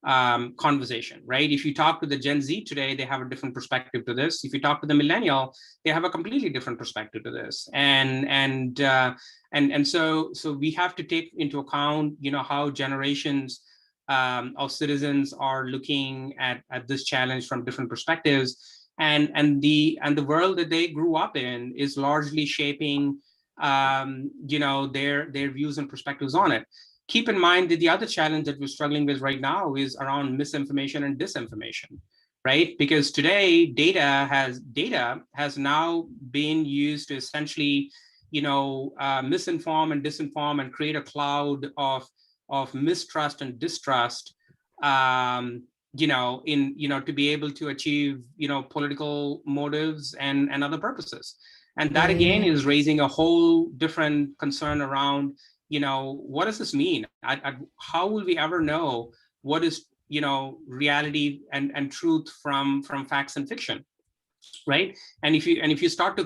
conversation, right? If you talk to the Gen Z today, they have a different perspective to this. If you talk to the millennial, they have a completely different perspective to this. And so we have to take into account, how generations of citizens are looking at this challenge from different perspectives, and the world that they grew up in is largely shaping their views and perspectives on it. Keep in mind that the other challenge that we're struggling with right now is around misinformation and disinformation, right? Because today data has now been used to essentially, misinform and disinform and create a cloud of mistrust and distrust, to be able to achieve, political motives and other purposes. And that again is raising a whole different concern around, what does this mean? How will we ever know what is, reality and truth from facts and fiction, right? And if you start to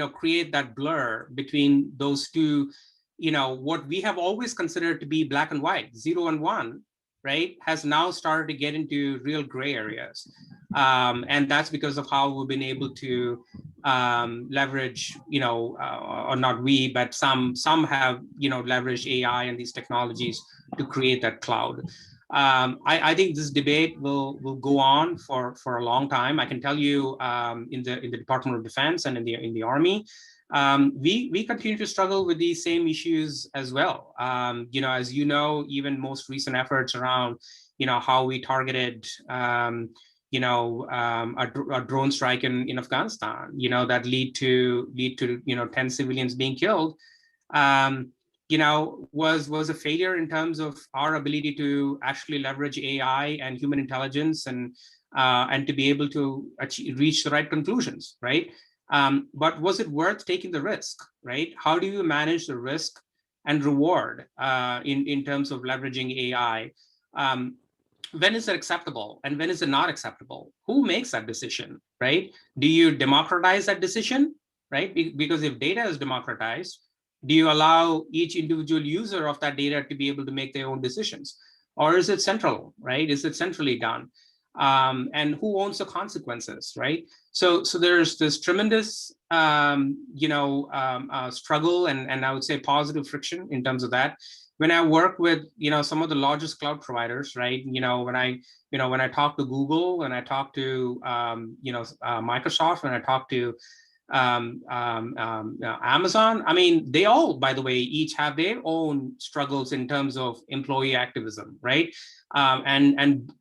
create that blur between those two, what we have always considered to be black and white, 0 and 1, right, has now started to get into real gray areas. And that's because of how we've been able to leverage, or not we, but some have, leveraged AI and these technologies to create that cloud. I think this debate will go on for a long time. I can tell you, in the Department of Defense and in the Army, we continue to struggle with these same issues as well. As even most recent efforts around, how we targeted, a drone strike in Afghanistan, that lead to 10 civilians being killed, was a failure in terms of our ability to actually leverage AI and human intelligence and to be able to reach the right conclusions, right? But was it worth taking the risk, right? How do you manage the risk and reward in terms of leveraging AI? When is it acceptable and when is it not acceptable? Who makes that decision, right? Do you democratize that decision, right? Because if data is democratized, do you allow each individual user of that data to be able to make their own decisions? Or is it central, right? Is it centrally done? And who owns the consequences, right? So there's this tremendous, struggle and I would say positive friction in terms of that. When I work with, some of the largest cloud providers, right? When I talk to Google, when I talk to, Microsoft, when I talk to Amazon, I mean, they all, by the way, each have their own struggles in terms of employee activism, right? And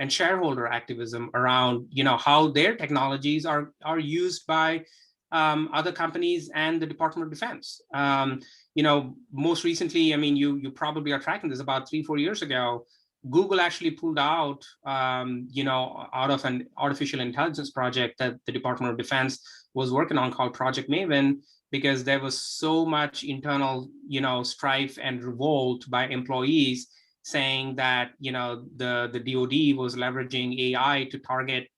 shareholder activism around, how their technologies are used by other companies and the Department of Defense. Most recently, I mean, you probably are tracking this, about 3-4 years ago, Google actually pulled out, out of an artificial intelligence project that the Department of Defense was working on called Project Maven, because there was so much internal, strife and revolt by employees saying that, the DoD was leveraging AI to target,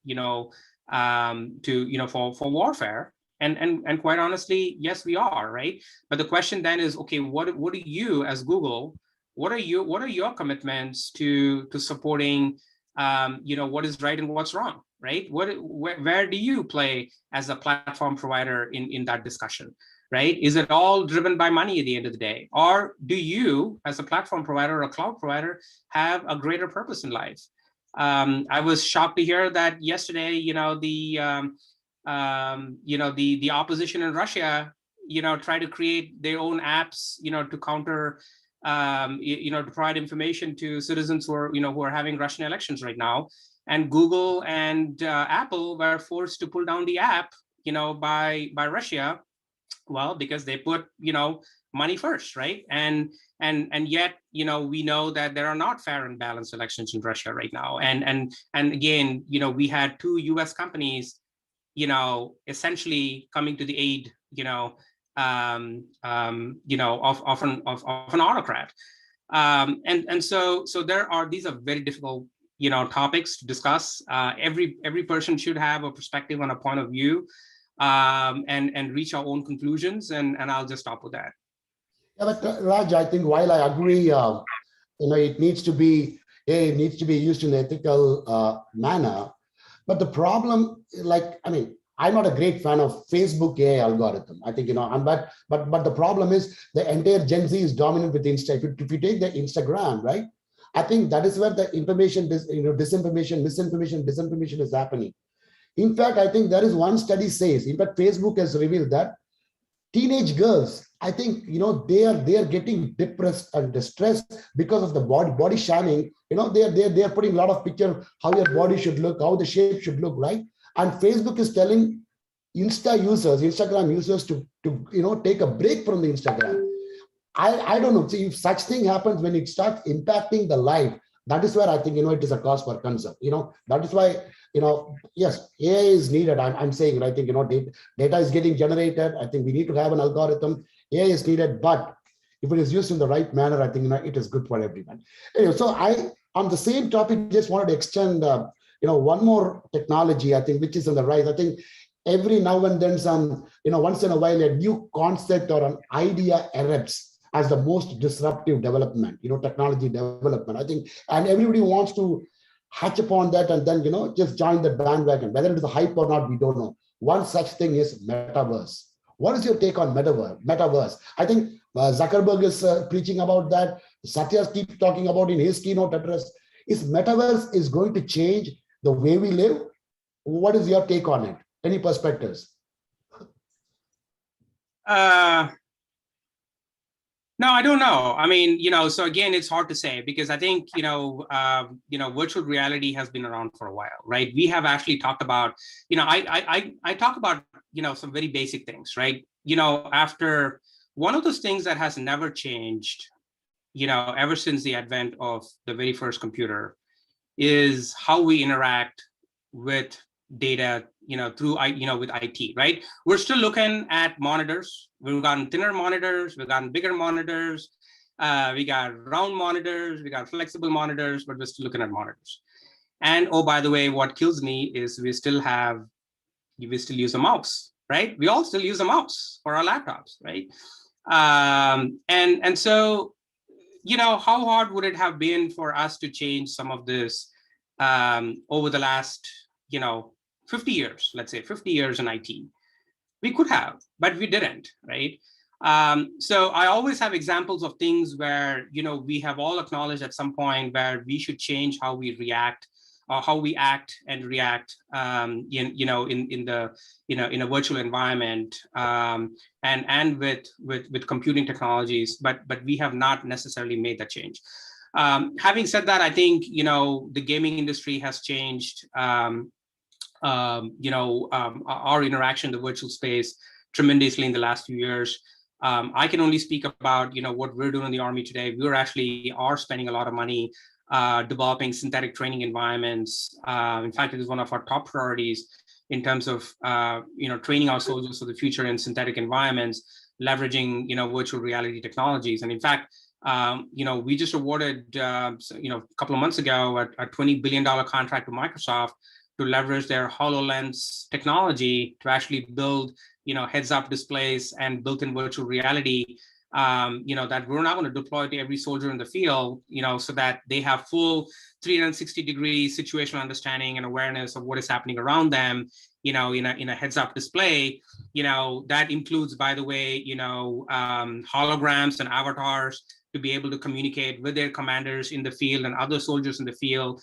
for warfare. And quite honestly, yes, we are, right? But the question then is, okay, what do you as Google, what are your commitments to supporting, what is right and what's wrong, right? Where do you play as a platform provider in that discussion, right? Is it all driven by money at the end of the day? Or do you, as a platform provider or a cloud provider, have a greater purpose in life? I was shocked to hear that yesterday, the opposition in Russia, try to create their own apps, to counter, to provide information to citizens who are having Russian elections right now. And Google and Apple were forced to pull down the app, by Russia. Well, because they put, money first, right? And yet, we know that there are not fair and balanced elections in Russia right now. And again, we had two US companies, essentially coming to the aid, of an autocrat. So these are very difficult, topics to discuss. Every person should have a perspective and a point of view, and reach our own conclusions. And I'll just stop with that. Yeah, but Raj, I think while I agree, it needs to be used in an ethical manner. But the problem, I'm not a great fan of Facebook AI algorithm. I think, but the problem is the entire Gen Z is dominant with Insta. If you take the Instagram, right? I think that is where the information, disinformation, misinformation, disinformation is happening. In fact, I think there is one study says, in fact, Facebook has revealed that teenage girls, I think, they are getting depressed and distressed because of the body shaming. They are putting a lot of picture how your body should look, how the shape should look, right? And Facebook is telling Instagram users to take a break from the Instagram. I don't know. See, if such thing happens, when it starts impacting the life, that is where I think, it is a cause for concern. That is why, yes, AI is needed. I'm saying, I think, data is getting generated. I think we need to have an algorithm. AI is needed, but if it is used in the right manner, I think, it is good for everyone. Anyway, so on the same topic, just wanted to extend, one more technology, I think, which is on the rise. I think every now and then once in a while, a new concept or an idea erupts as the most disruptive development, technology development, I think, and everybody wants to hatch upon that and then, just join the bandwagon. Whether it is a hype or not, we don't know. One such thing is metaverse. What is your take on metaverse? I think Zuckerberg is preaching about that. Satya keeps talking about in his keynote address. Is metaverse is going to change the way we live? What is your take on it? Any perspectives? No, I don't know. I mean, so again, it's hard to say because I think, virtual reality has been around for a while, right? We have actually talked about, I talk about, some very basic things, right? After one of those things that has never changed, ever since the advent of the very first computer is how we interact with data, through, with IT, right? We're still looking at monitors. We've gotten thinner monitors, we've gotten bigger monitors, we got round monitors, we got flexible monitors, but we're still looking at monitors. And oh, by the way, what kills me is we still use a mouse, right? We all still use a mouse for our laptops, right? And so, how hard would it have been for us to change some of this over the last, 50 years, let's say 50 years in IT? We could have, but we didn't, right? So I always have examples of things where, we have all acknowledged at some point where we should change how we react or how we act and react, in a virtual environment, and with computing technologies, but we have not necessarily made that change. Having said that, I think, the gaming industry has changed, our interaction in the virtual space tremendously in the last few years. I can only speak about, what we're doing in the Army today. We are spending a lot of money developing synthetic training environments. In fact, it is one of our top priorities in terms of, training our soldiers for the future in synthetic environments, leveraging, virtual reality technologies. And in fact, We just awarded, a couple of months ago, a $20 billion contract to Microsoft to leverage their HoloLens technology to actually build, heads-up displays and built-in virtual reality, that we're not going to deploy to every soldier in the field, so that they have full 360-degree situational understanding and awareness of what is happening around them, in a heads-up display. That includes, by the way, holograms and avatars to be able to communicate with their commanders in the field and other soldiers in the field,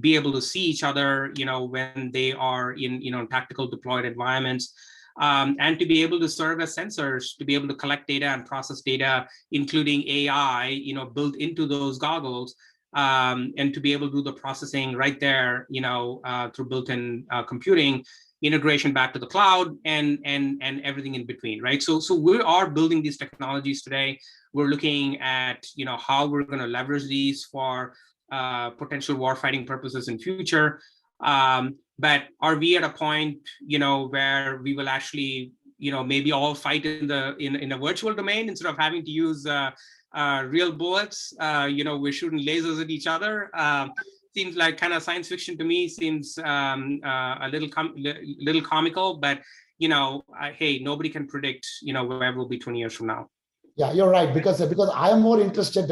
be able to see each other, when they are in, tactical deployed environments, and to be able to serve as sensors, to be able to collect data and process data, including AI, built into those goggles, and to be able to do the processing right there, through built-in computing, integration back to the cloud, and everything in between, right? So we are building these technologies today. We're looking at, how we're going to leverage these for potential warfighting purposes in future. But are we at a point, where we will actually, maybe all fight in a virtual domain instead of having to use real bullets? We're shooting lasers at each other. Seems like kind of science fiction to me. Seems a little comical, but hey, nobody can predict, where we'll be 20 years from now. Yeah, you're right, because I am more interested,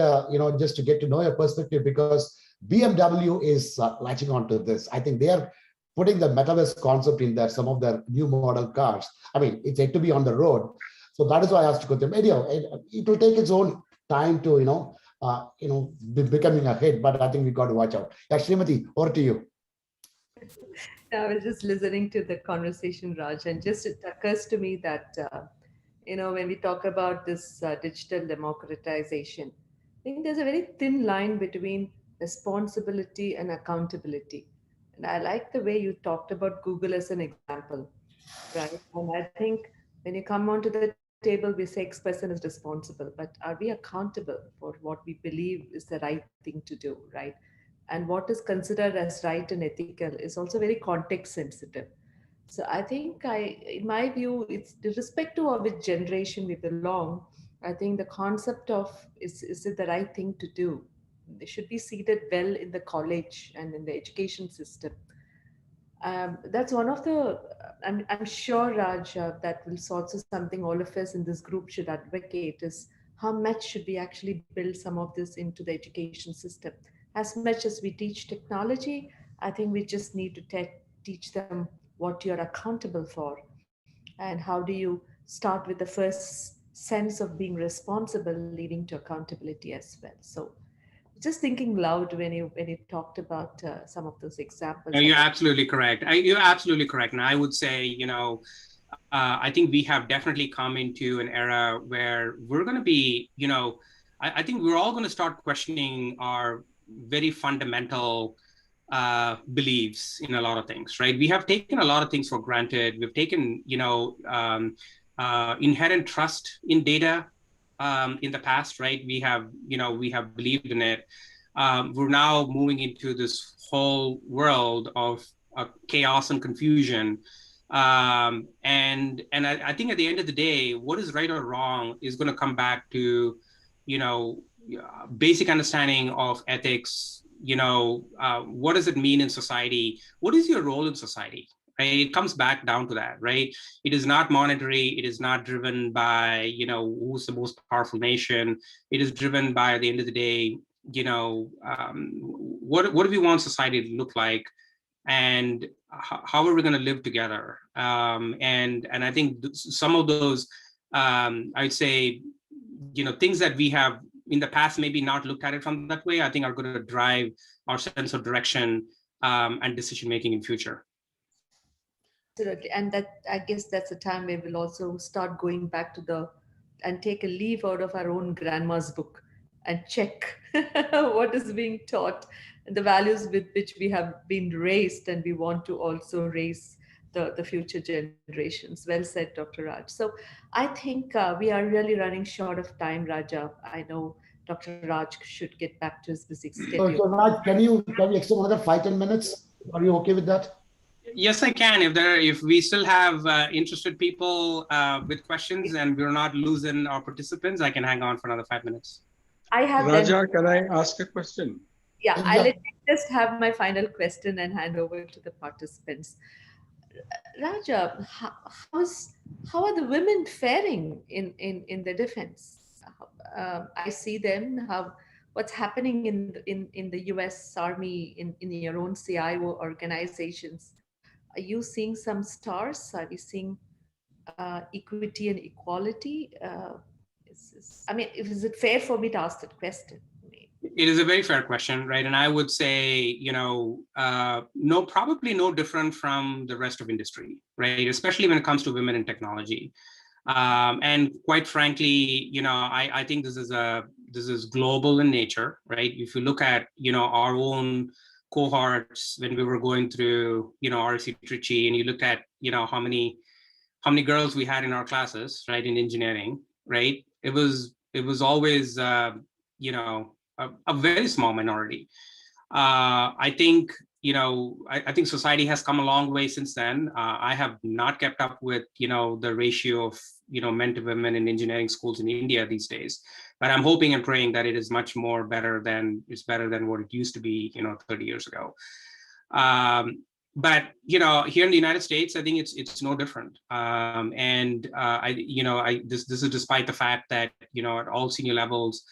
just to get to know your perspective, because BMW is latching onto this. I think they are putting the metaverse concept in there, some of their new model cars. I mean, it's yet to be on the road. So that is why I asked you, anyhow, it will take its own time to, becoming a hit, but I think we got to watch out. Yeah, Srimati, over to you. I was just listening to the conversation, Raj, and just it occurs to me that, when we talk about this digital democratization, I think there's a very thin line between responsibility and accountability. And I like the way you talked about Google as an example, right? And I think when you come onto the table, we say X person is responsible, but are we accountable for what we believe is the right thing to do, right? And what is considered as right and ethical is also very context sensitive. So I think in my view, it's irrespective of which generation we belong. I think the concept of is it the right thing to do? They should be seated well in the college and in the education system. That's one of the, I'm sure, Raj, that will also something all of us in this group should advocate is how much should we actually build some of this into the education system. As much as we teach technology, I think we just need to teach them what you're accountable for and how do you start with the first sense of being responsible leading to accountability as well. So just thinking loud when you talked about some of those examples. No, you're absolutely correct. You're absolutely correct. And I would say, I think we have definitely come into an era where we're going to be, I think we're all going to start questioning our very fundamental beliefs in a lot of things, right? We have taken a lot of things for granted. We've taken, inherent trust in data in the past, right? We have believed in it. We're now moving into this whole world of chaos and confusion. And I think at the end of the day, what is right or wrong is going to come back to, basic understanding of ethics. What does it mean in society? What is your role in society? Right? It comes back down to that, right? It is not monetary. It is not driven by, who's the most powerful nation. It is driven by, at the end of the day, what do we want society to look like, and how are we going to live together? And I think some of those, I'd say, things that we have in the past maybe not looked at it from that way, I think are going to drive our sense of direction and decision making in future. Absolutely. And that, I guess that's a time where we'll also start going back to and take a leaf out of our own grandma's book and check what is being taught and the values with which we have been raised, and we want to also raise the future generations. Well said, Dr. Raj. So I think we are really running short of time, Raja. I know Dr. Raj should get back to his busy schedule. So Raj, can you extend another 5-10 minutes? Are you okay with that? Yes, I can. If we still have interested people with questions and we're not losing our participants, I can hang on for another 5 minutes. I have Raja, can I ask a question? yeah, Yeah. let me just have my final question and hand over to the participants. Raja, how are the women faring in the defense? I see them, how what's happening in the US Army, in your own CIO organizations. Are you seeing some stars? Are we seeing equity and equality? I mean, is it fair for me to ask that question? It is a very fair question, right? And I would say, no, probably no different from the rest of industry, right? Especially when it comes to women in technology. And quite frankly, I think this is global in nature, right? If you look at, our own cohorts when we were going through, RC Trichy, and you looked at, how many girls we had in our classes, right, in engineering, right? It was always, a very small minority. I think, I think society has come a long way since then. I have not kept up with, the ratio of, men to women in engineering schools in India these days, but I'm hoping and praying that it is much more better than what it used to be, 30 years ago. But here in the United States, I think it's no different. And this is despite the fact that at all senior levels,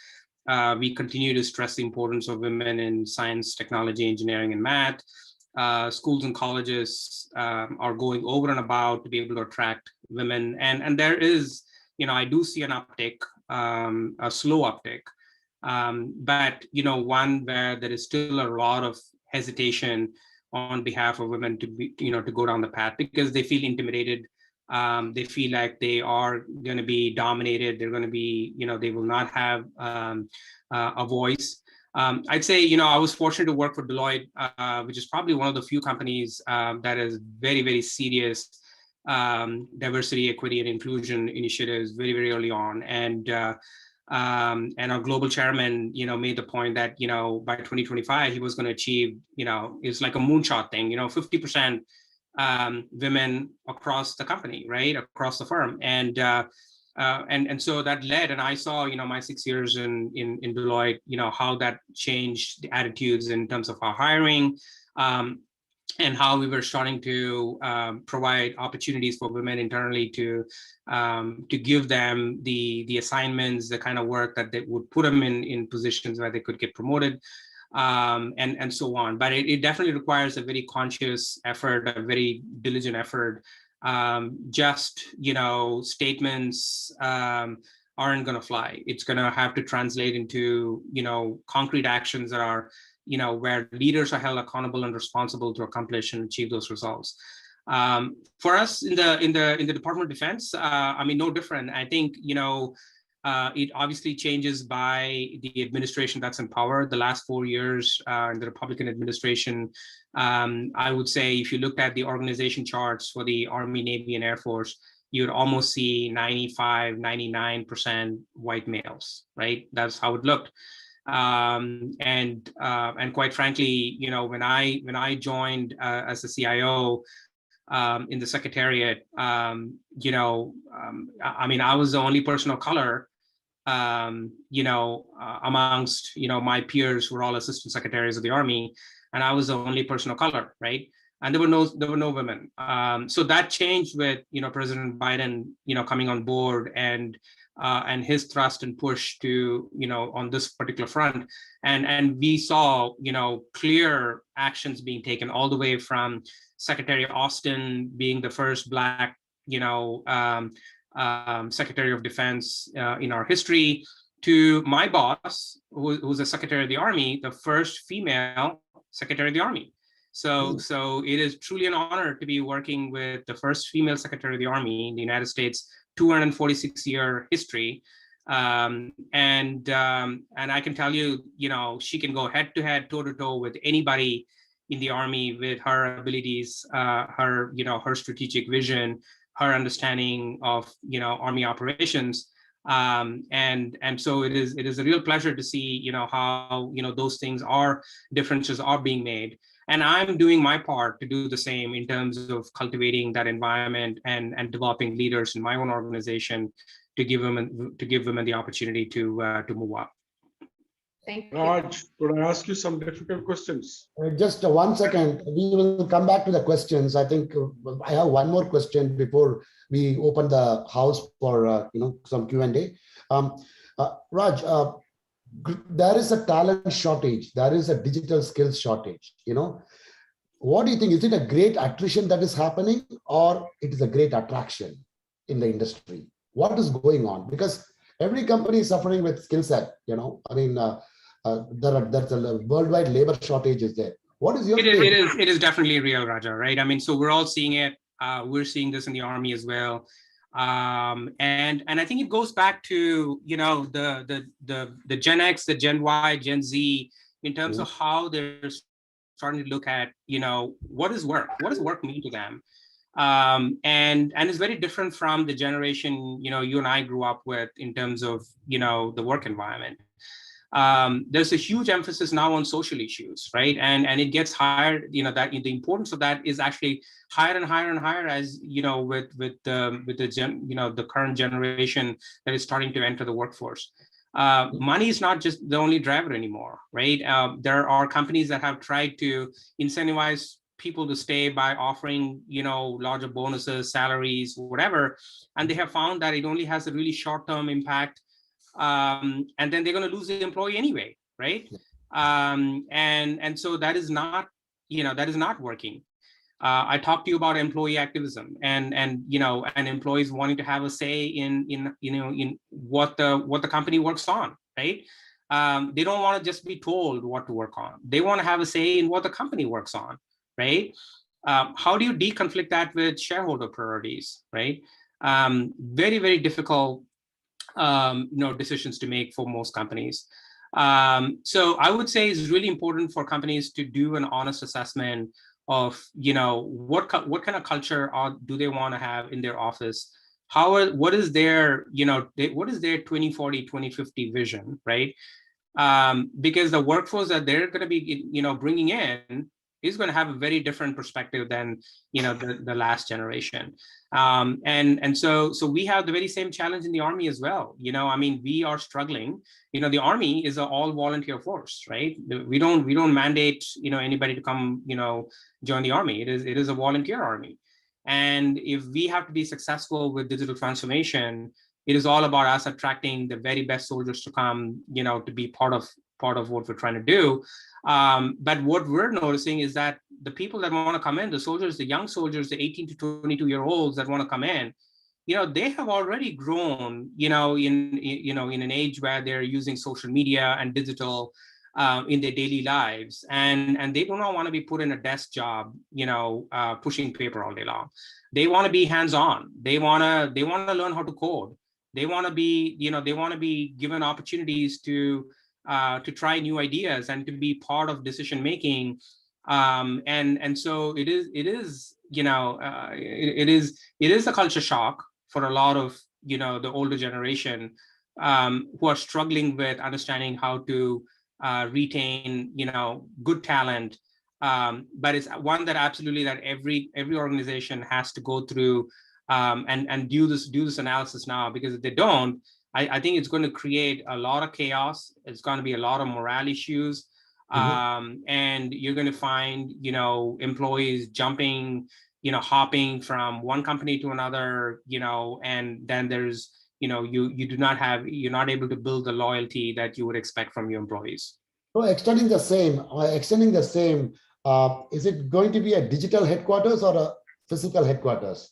we continue to stress the importance of women in science, technology, engineering, and math. Schools and colleges are going over and about to be able to attract women, and there is, I do see an uptick, a slow uptick, but one where there is still a lot of hesitation on behalf of women to be, to go down the path because they feel intimidated. They feel like they are going to be dominated. They're going to be, they will not have a voice. I'd say, I was fortunate to work for Deloitte, which is probably one of the few companies that is very, very serious diversity, equity, and inclusion initiatives very, very early on. And our global chairman, made the point that, by 2025, he was going to achieve, it's like a moonshot thing, 50% women across the company, right, across the firm. And so that led, and I saw, my 6 years in Deloitte, how that changed the attitudes in terms of our hiring, and how we were starting to provide opportunities for women internally to give them the assignments, the kind of work that they would put them in positions where they could get promoted, and so on. But it definitely requires a very conscious effort, a very diligent effort. Just statements aren't going to fly. It's going to have to translate into concrete actions that are where leaders are held accountable and responsible to accomplish and achieve those results. For us in the Department of Defense, I mean, no different. I think it obviously changes by the administration that's in power. The last 4 years in the Republican administration, I would say if you looked at the organization charts for the Army, Navy, and Air Force, you'd almost see 95, 99% white males, right? That's how it looked. And quite frankly, when I joined as a CIO in the Secretariat, I mean, I was the only person of color, amongst my peers who were all assistant secretaries of the Army, and I was the only person of color, right? And there were no women. So that changed with President Biden coming on board and his thrust and push to on this particular front, and we saw clear actions being taken all the way from Secretary Austin being the first Black Secretary of Defense in our history, to my boss, who's a Secretary of the Army, the first female Secretary of the Army. So it is truly an honor to be working with the first female Secretary of the Army in the United States, 246-year history. And I can tell you, she can go head to head, toe to toe with anybody in the Army with her abilities, her strategic vision, her understanding of Army operations. And so it is a real pleasure to see how those differences are being made. And I'm doing my part to do the same in terms of cultivating that environment and developing leaders in my own organization to give women the opportunity to move up. Thank you. Raj, could I ask you some difficult questions? Just 1 second. We will come back to the questions. I think I have one more question before we open the house for some Q&A. Raj, there is a talent shortage. There is a digital skills shortage. What do you think? Is it a great attrition that is happening, or it is a great attraction in the industry? What is going on? Because every company is suffering with skill set. There's a worldwide labor shortage is there. What is your take? It is definitely real, Raja, right? I mean, so we're all seeing it. We're seeing this in the Army as well. And I think it goes back to, the Gen X, the Gen Y, Gen Z, in terms of how they're starting to look at, what is work? What does work mean to them? And it's very different from the generation, you and I grew up with in terms of, the work environment. There's a huge emphasis now on social issues, right? And it gets higher, that the importance of that is actually higher and higher and higher as, with the current generation that is starting to enter the workforce. Money is not just the only driver anymore, right? There are companies that have tried to incentivize people to stay by offering, larger bonuses, salaries, whatever. And they have found that it only has a really short-term impact. And then they're going to lose the employee anyway, right? And so that is not, working. I talked to you about employee activism and employees wanting to have a say in what the company works on, right? They don't want to just be told what to work on. They want to have a say in what the company works on, right? How do you deconflict that with shareholder priorities, right? Very, very difficult decisions to make for most companies. So I would say it's really important for companies to do an honest assessment of, what kind of culture do they want to have in their office? What is their 2040, 2050 vision, right? Because the workforce that they're going to be, bringing in is going to have a very different perspective than, the last generation. And so we have the very same challenge in the Army as well. We are struggling. The Army is an all volunteer force, right? We don't mandate, anybody to come, join the Army. It is a volunteer Army. And if we have to be successful with digital transformation, it is all about us attracting the very best soldiers to come, to be part of what we're trying to do. But what we're noticing is that the people that want to come in, the soldiers, the young soldiers, the 18 to 22-year-olds that want to come in, they have already grown, in an age where they're using social media and digital in their daily lives, and they do not want to be put in a desk job, pushing paper all day long. They want to be hands-on. They want to learn how to code. They want to be given opportunities to try new ideas and to be part of decision making, and so it is a culture shock for a lot of the older generation who are struggling with understanding how to retain good talent, but it's one that absolutely that every organization has to go through and do this analysis now, because if they don't, I think it's going to create a lot of chaos. It's going to be a lot of morale issues. And you're going to find, employees jumping, hopping from one company to another, and then there's, you're not able to build the loyalty that you would expect from your employees. So extending the same, is it going to be a digital headquarters or a physical headquarters?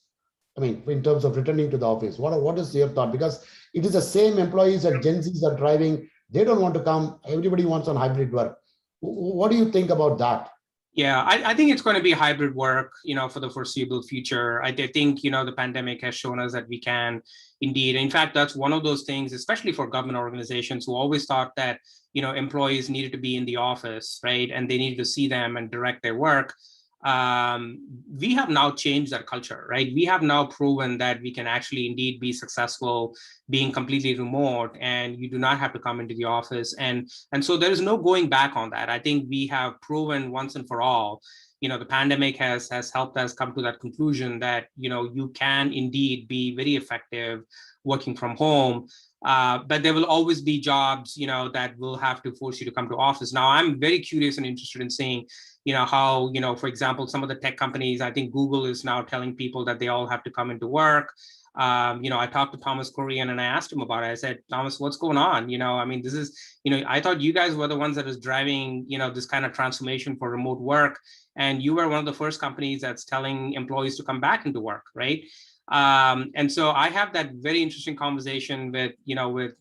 In terms of returning to the office, what is your thought? Because it is the same employees that Gen Zs are driving. They don't want to come. Everybody wants on hybrid work. What do you think about that? Yeah, I think it's going to be hybrid work, for the foreseeable future. I think, the pandemic has shown us that we can indeed. In fact, that's one of those things, especially for government organizations who always thought that, employees needed to be in the office, right? And they needed to see them and direct their work. We have now changed that culture, right? We have now proven that we can actually indeed be successful being completely remote, and you do not have to come into the office. And so there is no going back on that. I think we have proven once and for all, the pandemic has helped us come to that conclusion that, you can indeed be very effective working from home. But there will always be jobs, that will have to force you to come to office. Now, I'm very curious and interested in seeing, how, for example, some of the tech companies, I think Google is now telling people that they all have to come into work. I talked to Thomas Kurian and I asked him about it. I said, Thomas, what's going on? I mean, this is, I thought you guys were the ones that is driving, this kind of transformation for remote work. And you were one of the first companies that's telling employees to come back into work, right? And so I have that very interesting conversation with, with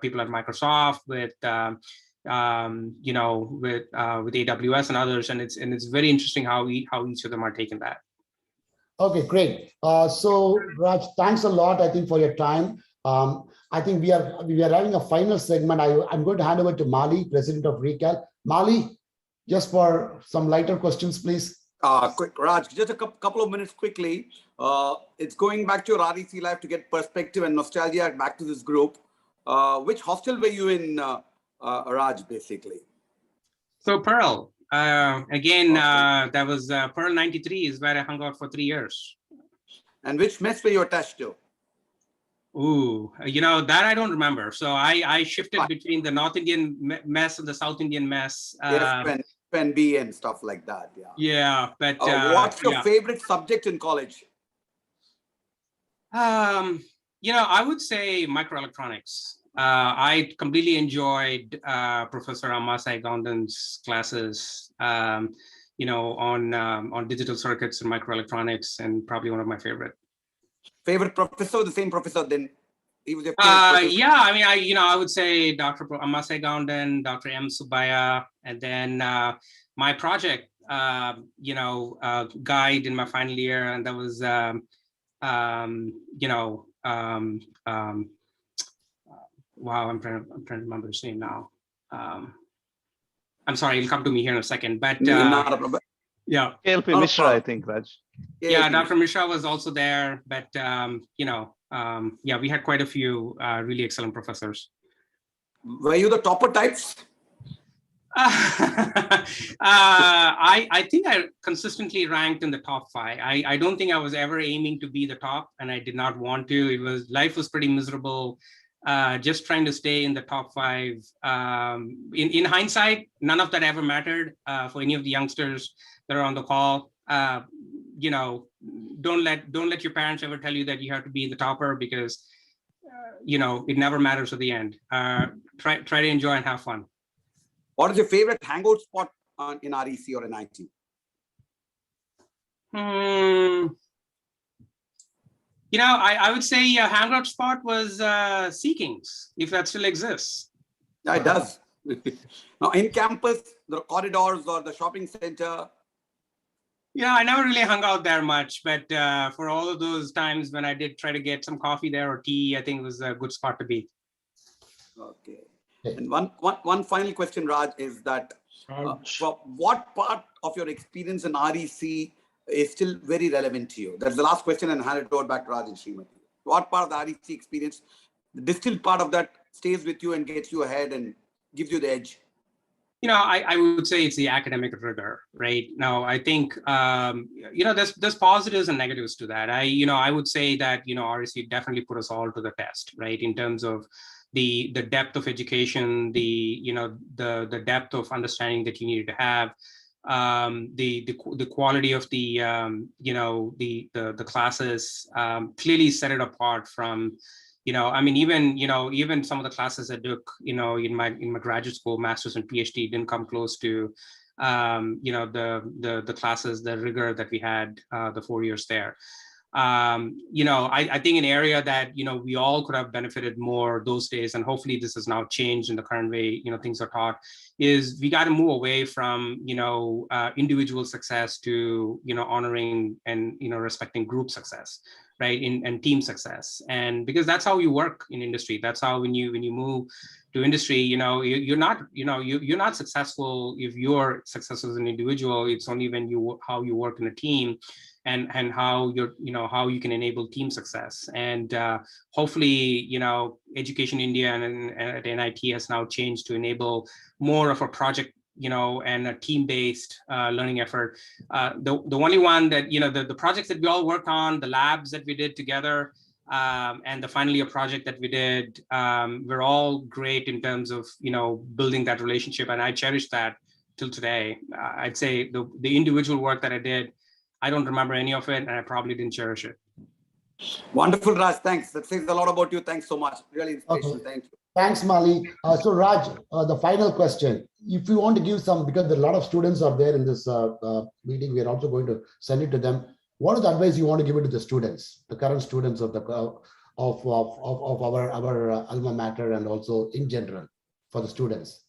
people at Microsoft, with AWS and others, and it's very interesting how each of them are taking that. Okay, great. So Raj, thanks a lot, I think, for your time. I think we are having a final segment. I'm going to hand over to Mali, President of Recall. Mali, just for some lighter questions, please. Quick, Raj, just a couple of minutes quickly. It's going back to your REC life to get perspective and nostalgia back to this group. Which hostel were you in, Raj, basically? So Pearl, again, that was Pearl 93 is where I hung out for 3 years. And which mess were you attached to? Ooh, that I don't remember. So I shifted between the North Indian mess and the South Indian mess. FNB and stuff like that. Yeah. Yeah, but what's your favorite subject in college? I would say microelectronics. I completely enjoyed Professor Amasai Gondan's classes, on digital circuits and microelectronics, and probably one of my favorite. Favorite professor, the same professor then? He was your favorite yeah, I mean, I would say Dr. Amasai Gondan, Dr. M. Subaya, and then my project, guide in my final year, and that was, wow, I'm trying to remember his name now. I'm sorry, it'll come to me here in a second, but not a problem. Yeah. KLP Mishra, I think, Raj. Yeah, Dr. Mishra was also there, but yeah, we had quite a few really excellent professors. Were you the topper types? I think I consistently ranked in the top 5. I don't think I was ever aiming to be the top, and I did not want to. Life was pretty miserable. Just trying to stay in the top 5. In hindsight, none of that ever mattered for any of the youngsters that are on the call. Don't let your parents ever tell you that you have to be the topper, because it never matters at the end. Try to enjoy and have fun. What is your favorite hangout spot in REC or in IT? I would say a hangout spot was Sea Kings, if that still exists. Yeah, it does. Now, in campus, the corridors or the shopping center. Yeah, I never really hung out there much, but for all of those times when I did try to get some coffee there or tea, I think it was a good spot to be. Okay. And one final question, Raj, is that what part of your experience in REC is still very relevant to you? That's the last question, and hand it over back to Raj and Srimati. What part of the REC experience, the distilled part of that, stays with you and gets you ahead and gives you the edge? I would say it's the academic rigor, right? Now, I think, there's positives and negatives to that. I would say that, REC definitely put us all to the test, right? In terms of the depth of education, the depth of understanding that you needed to have, the quality of the classes clearly set it apart from, even some of the classes I took, in my graduate school, master's and PhD, didn't come close to, the classes, the rigor that we had the 4 years there. I think an area that, we all could have benefited more those days, and hopefully this has now changed in the current way, things are taught, is we got to move away from, individual success to, honoring and, respecting group success, right? And team success. And because that's how you work in industry. That's how when you move to industry, you're not successful if you're successful as an individual. It's only when how you work in a team and how how you can enable team success. And hopefully, Education India and at NIT has now changed to enable more of a project, and a team-based learning effort. The only one that, the projects that we all worked on, the labs that we did together, and the final year project that we did, we're all great in terms of, building that relationship. And I cherish that till today. I'd say the individual work that I did, I don't remember any of it, and I probably didn't cherish it. Wonderful, Raj. Thanks. That says a lot about you. Thanks so much. Really inspirational. Okay. Thank you. Thanks, Mali. So Raj, the final question, if you want to give some, because a lot of students are there in this meeting, we are also going to send it to them. What is the advice you want to give it to the students, the current students of the of our alma mater, and also in general for the students?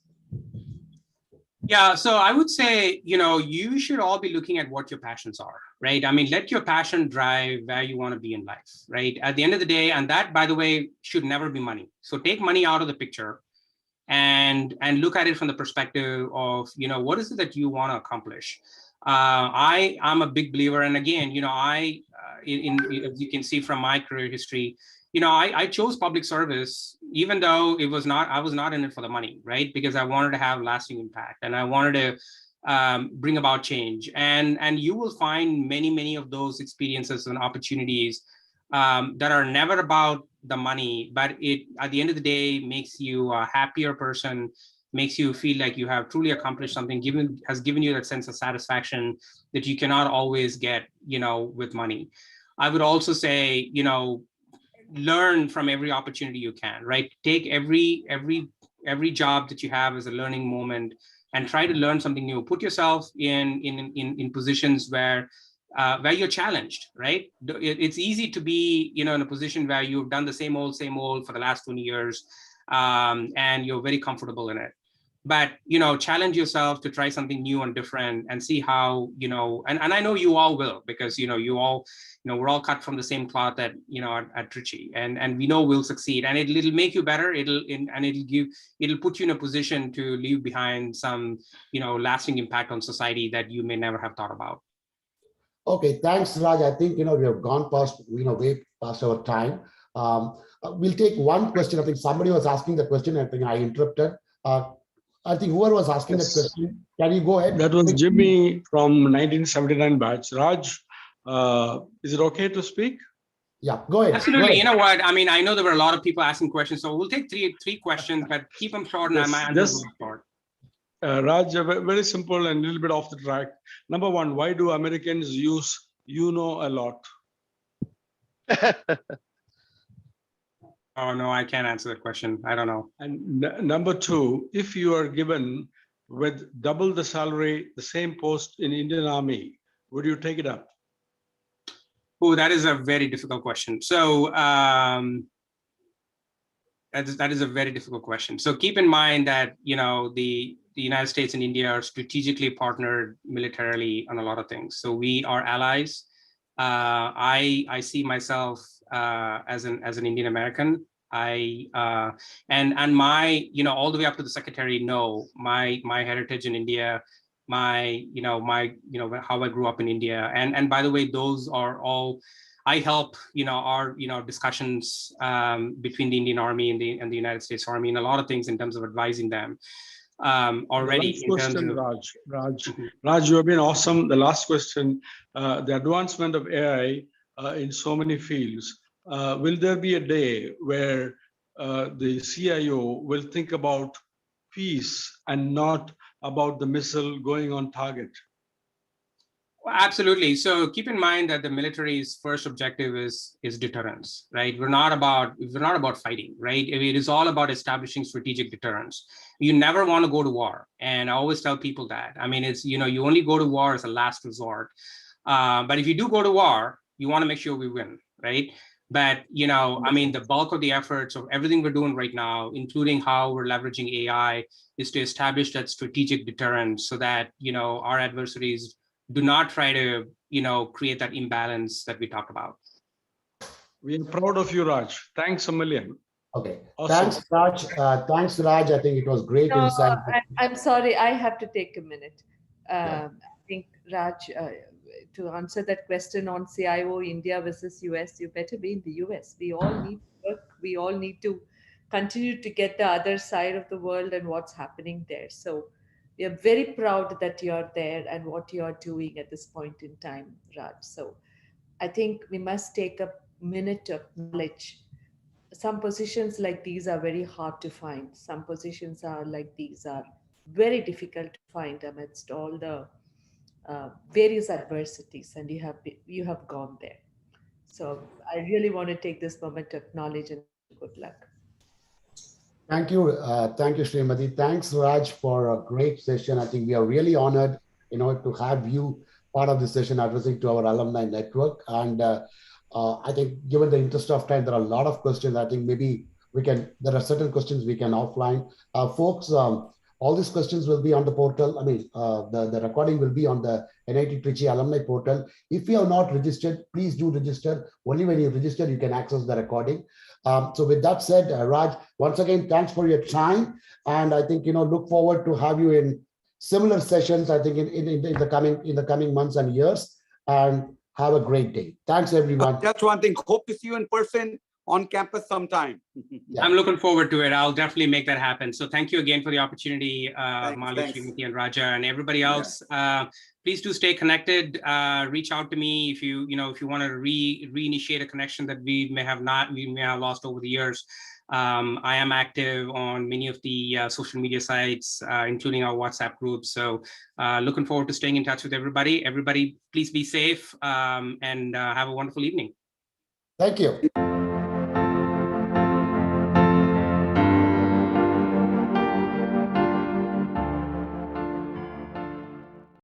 Yeah, so I would say, you should all be looking at what your passions are, right? I mean, let your passion drive where you want to be in life, right? At the end of the day, and that, by the way, should never be money. So take money out of the picture and look at it from the perspective of, what is it that you want to accomplish? I'm a big believer, and again, as you can see from my career history, I chose public service, even though I was not in it for the money, right? Because I wanted to have lasting impact, and I wanted to bring about change. And you will find many of those experiences and opportunities that are never about the money, but it, at the end of the day, makes you a happier person, makes you feel like you have truly accomplished something, has given you that sense of satisfaction that you cannot always get, with money. I would also say, learn from every opportunity you can, right? Take every job that you have as a learning moment and try to learn something new. Put yourself in positions where you're challenged, right? It's easy to be, in a position where you've done the same old for the last 20 years, and you're very comfortable in it. But, challenge yourself to try something new and different and see how, and I know you all will, because, you all, we're all cut from the same cloth at Trichy, and we know we'll succeed, and it'll make you better. It'll put you in a position to leave behind some, lasting impact on society that you may never have thought about. Okay, thanks, Raj. I think, we have gone past, way past our time. We'll take one question. I think somebody was asking the question. I think I interrupted. I think whoever was asking that question, can you go ahead? That was Jimmy from 1979 batch. Raj, is it okay to speak? Yeah, go ahead. Absolutely. Go ahead. You know what? I mean, I know there were a lot of people asking questions, so we'll take three questions, but keep them short, and my answers will be short. Raj, very simple and a little bit off the track. Number one, why do Americans use a lot? Oh, no, I can't answer that question. I don't know. And number two, if you are given with double the salary, the same post in Indian Army, would you take it up? Oh, that is a very difficult question. So that is a very difficult question. So keep in mind that, the United States and India are strategically partnered militarily on a lot of things. So we are allies. I see myself as an Indian American. And my, all the way up to the secretary, my heritage in India, my how I grew up in India, and by the way, those are all I help our discussions between the Indian Army and the United States Army, and a lot of things in terms of advising them already. The last question, Raj, you have been awesome. The last question, the advancement of AI in so many fields. Will there be a day where the CIO will think about peace and not about the missile going on target? Well, absolutely. So keep in mind that the military's first objective is deterrence, right? We're not about fighting, right? It is all about establishing strategic deterrence. You never want to go to war, and I always tell people that. I mean, it's you only go to war as a last resort. But if you do go to war, you want to make sure we win, right? But I mean, the bulk of the efforts of everything we're doing right now, including how we're leveraging AI, is to establish that strategic deterrence so that our adversaries do not try to, create that imbalance that we talked about. We are proud of you, Raj. Thanks a million. Okay. Awesome. Thanks, Raj. Thanks, Raj. I think it was great insight. I'm sorry, I have to take a minute. Yeah. I think, Raj, to answer that question on CIO India versus US, you better be in the US. We all need work. We all need to continue to get the other side of the world and what's happening there. So we are very proud that you're there and what you're doing at this point in time, Raj. So I think we must take up minute of knowledge. Some positions like these are very hard to find. Some positions are like these are very difficult to find amidst all the various adversities, and you have gone there. So I really want to take this moment to acknowledge and wish you good luck. Thank you, Srimati. Thanks, Raj, for a great session. I think we are really honored, to have you part of this session addressing to our alumni network. And I think, given the interest of time, there are a lot of questions. I think maybe there are certain questions we can offline. Folks, all these questions will be on the portal. I mean, the recording will be on the NIT Trichy alumni portal. If you have not registered, please do register. Only when you register, you can access the recording. So with that said, Raj, once again, thanks for your time. And I think, look forward to have you in similar sessions, I think in the coming months and years. And have a great day. Thanks, everyone. Just one thing, hope to see you in person on campus sometime. Yeah. I'm looking forward to it. I'll definitely make that happen. So thank you again for the opportunity, Mali, Srimati, and Raja, and everybody else. Yeah. Please do stay connected. Reach out to me if you want to reinitiate a connection that we may have lost over the years. I am active on many of the social media sites, including our WhatsApp group. So looking forward to staying in touch with everybody. Everybody, please be safe and have a wonderful evening. Thank you.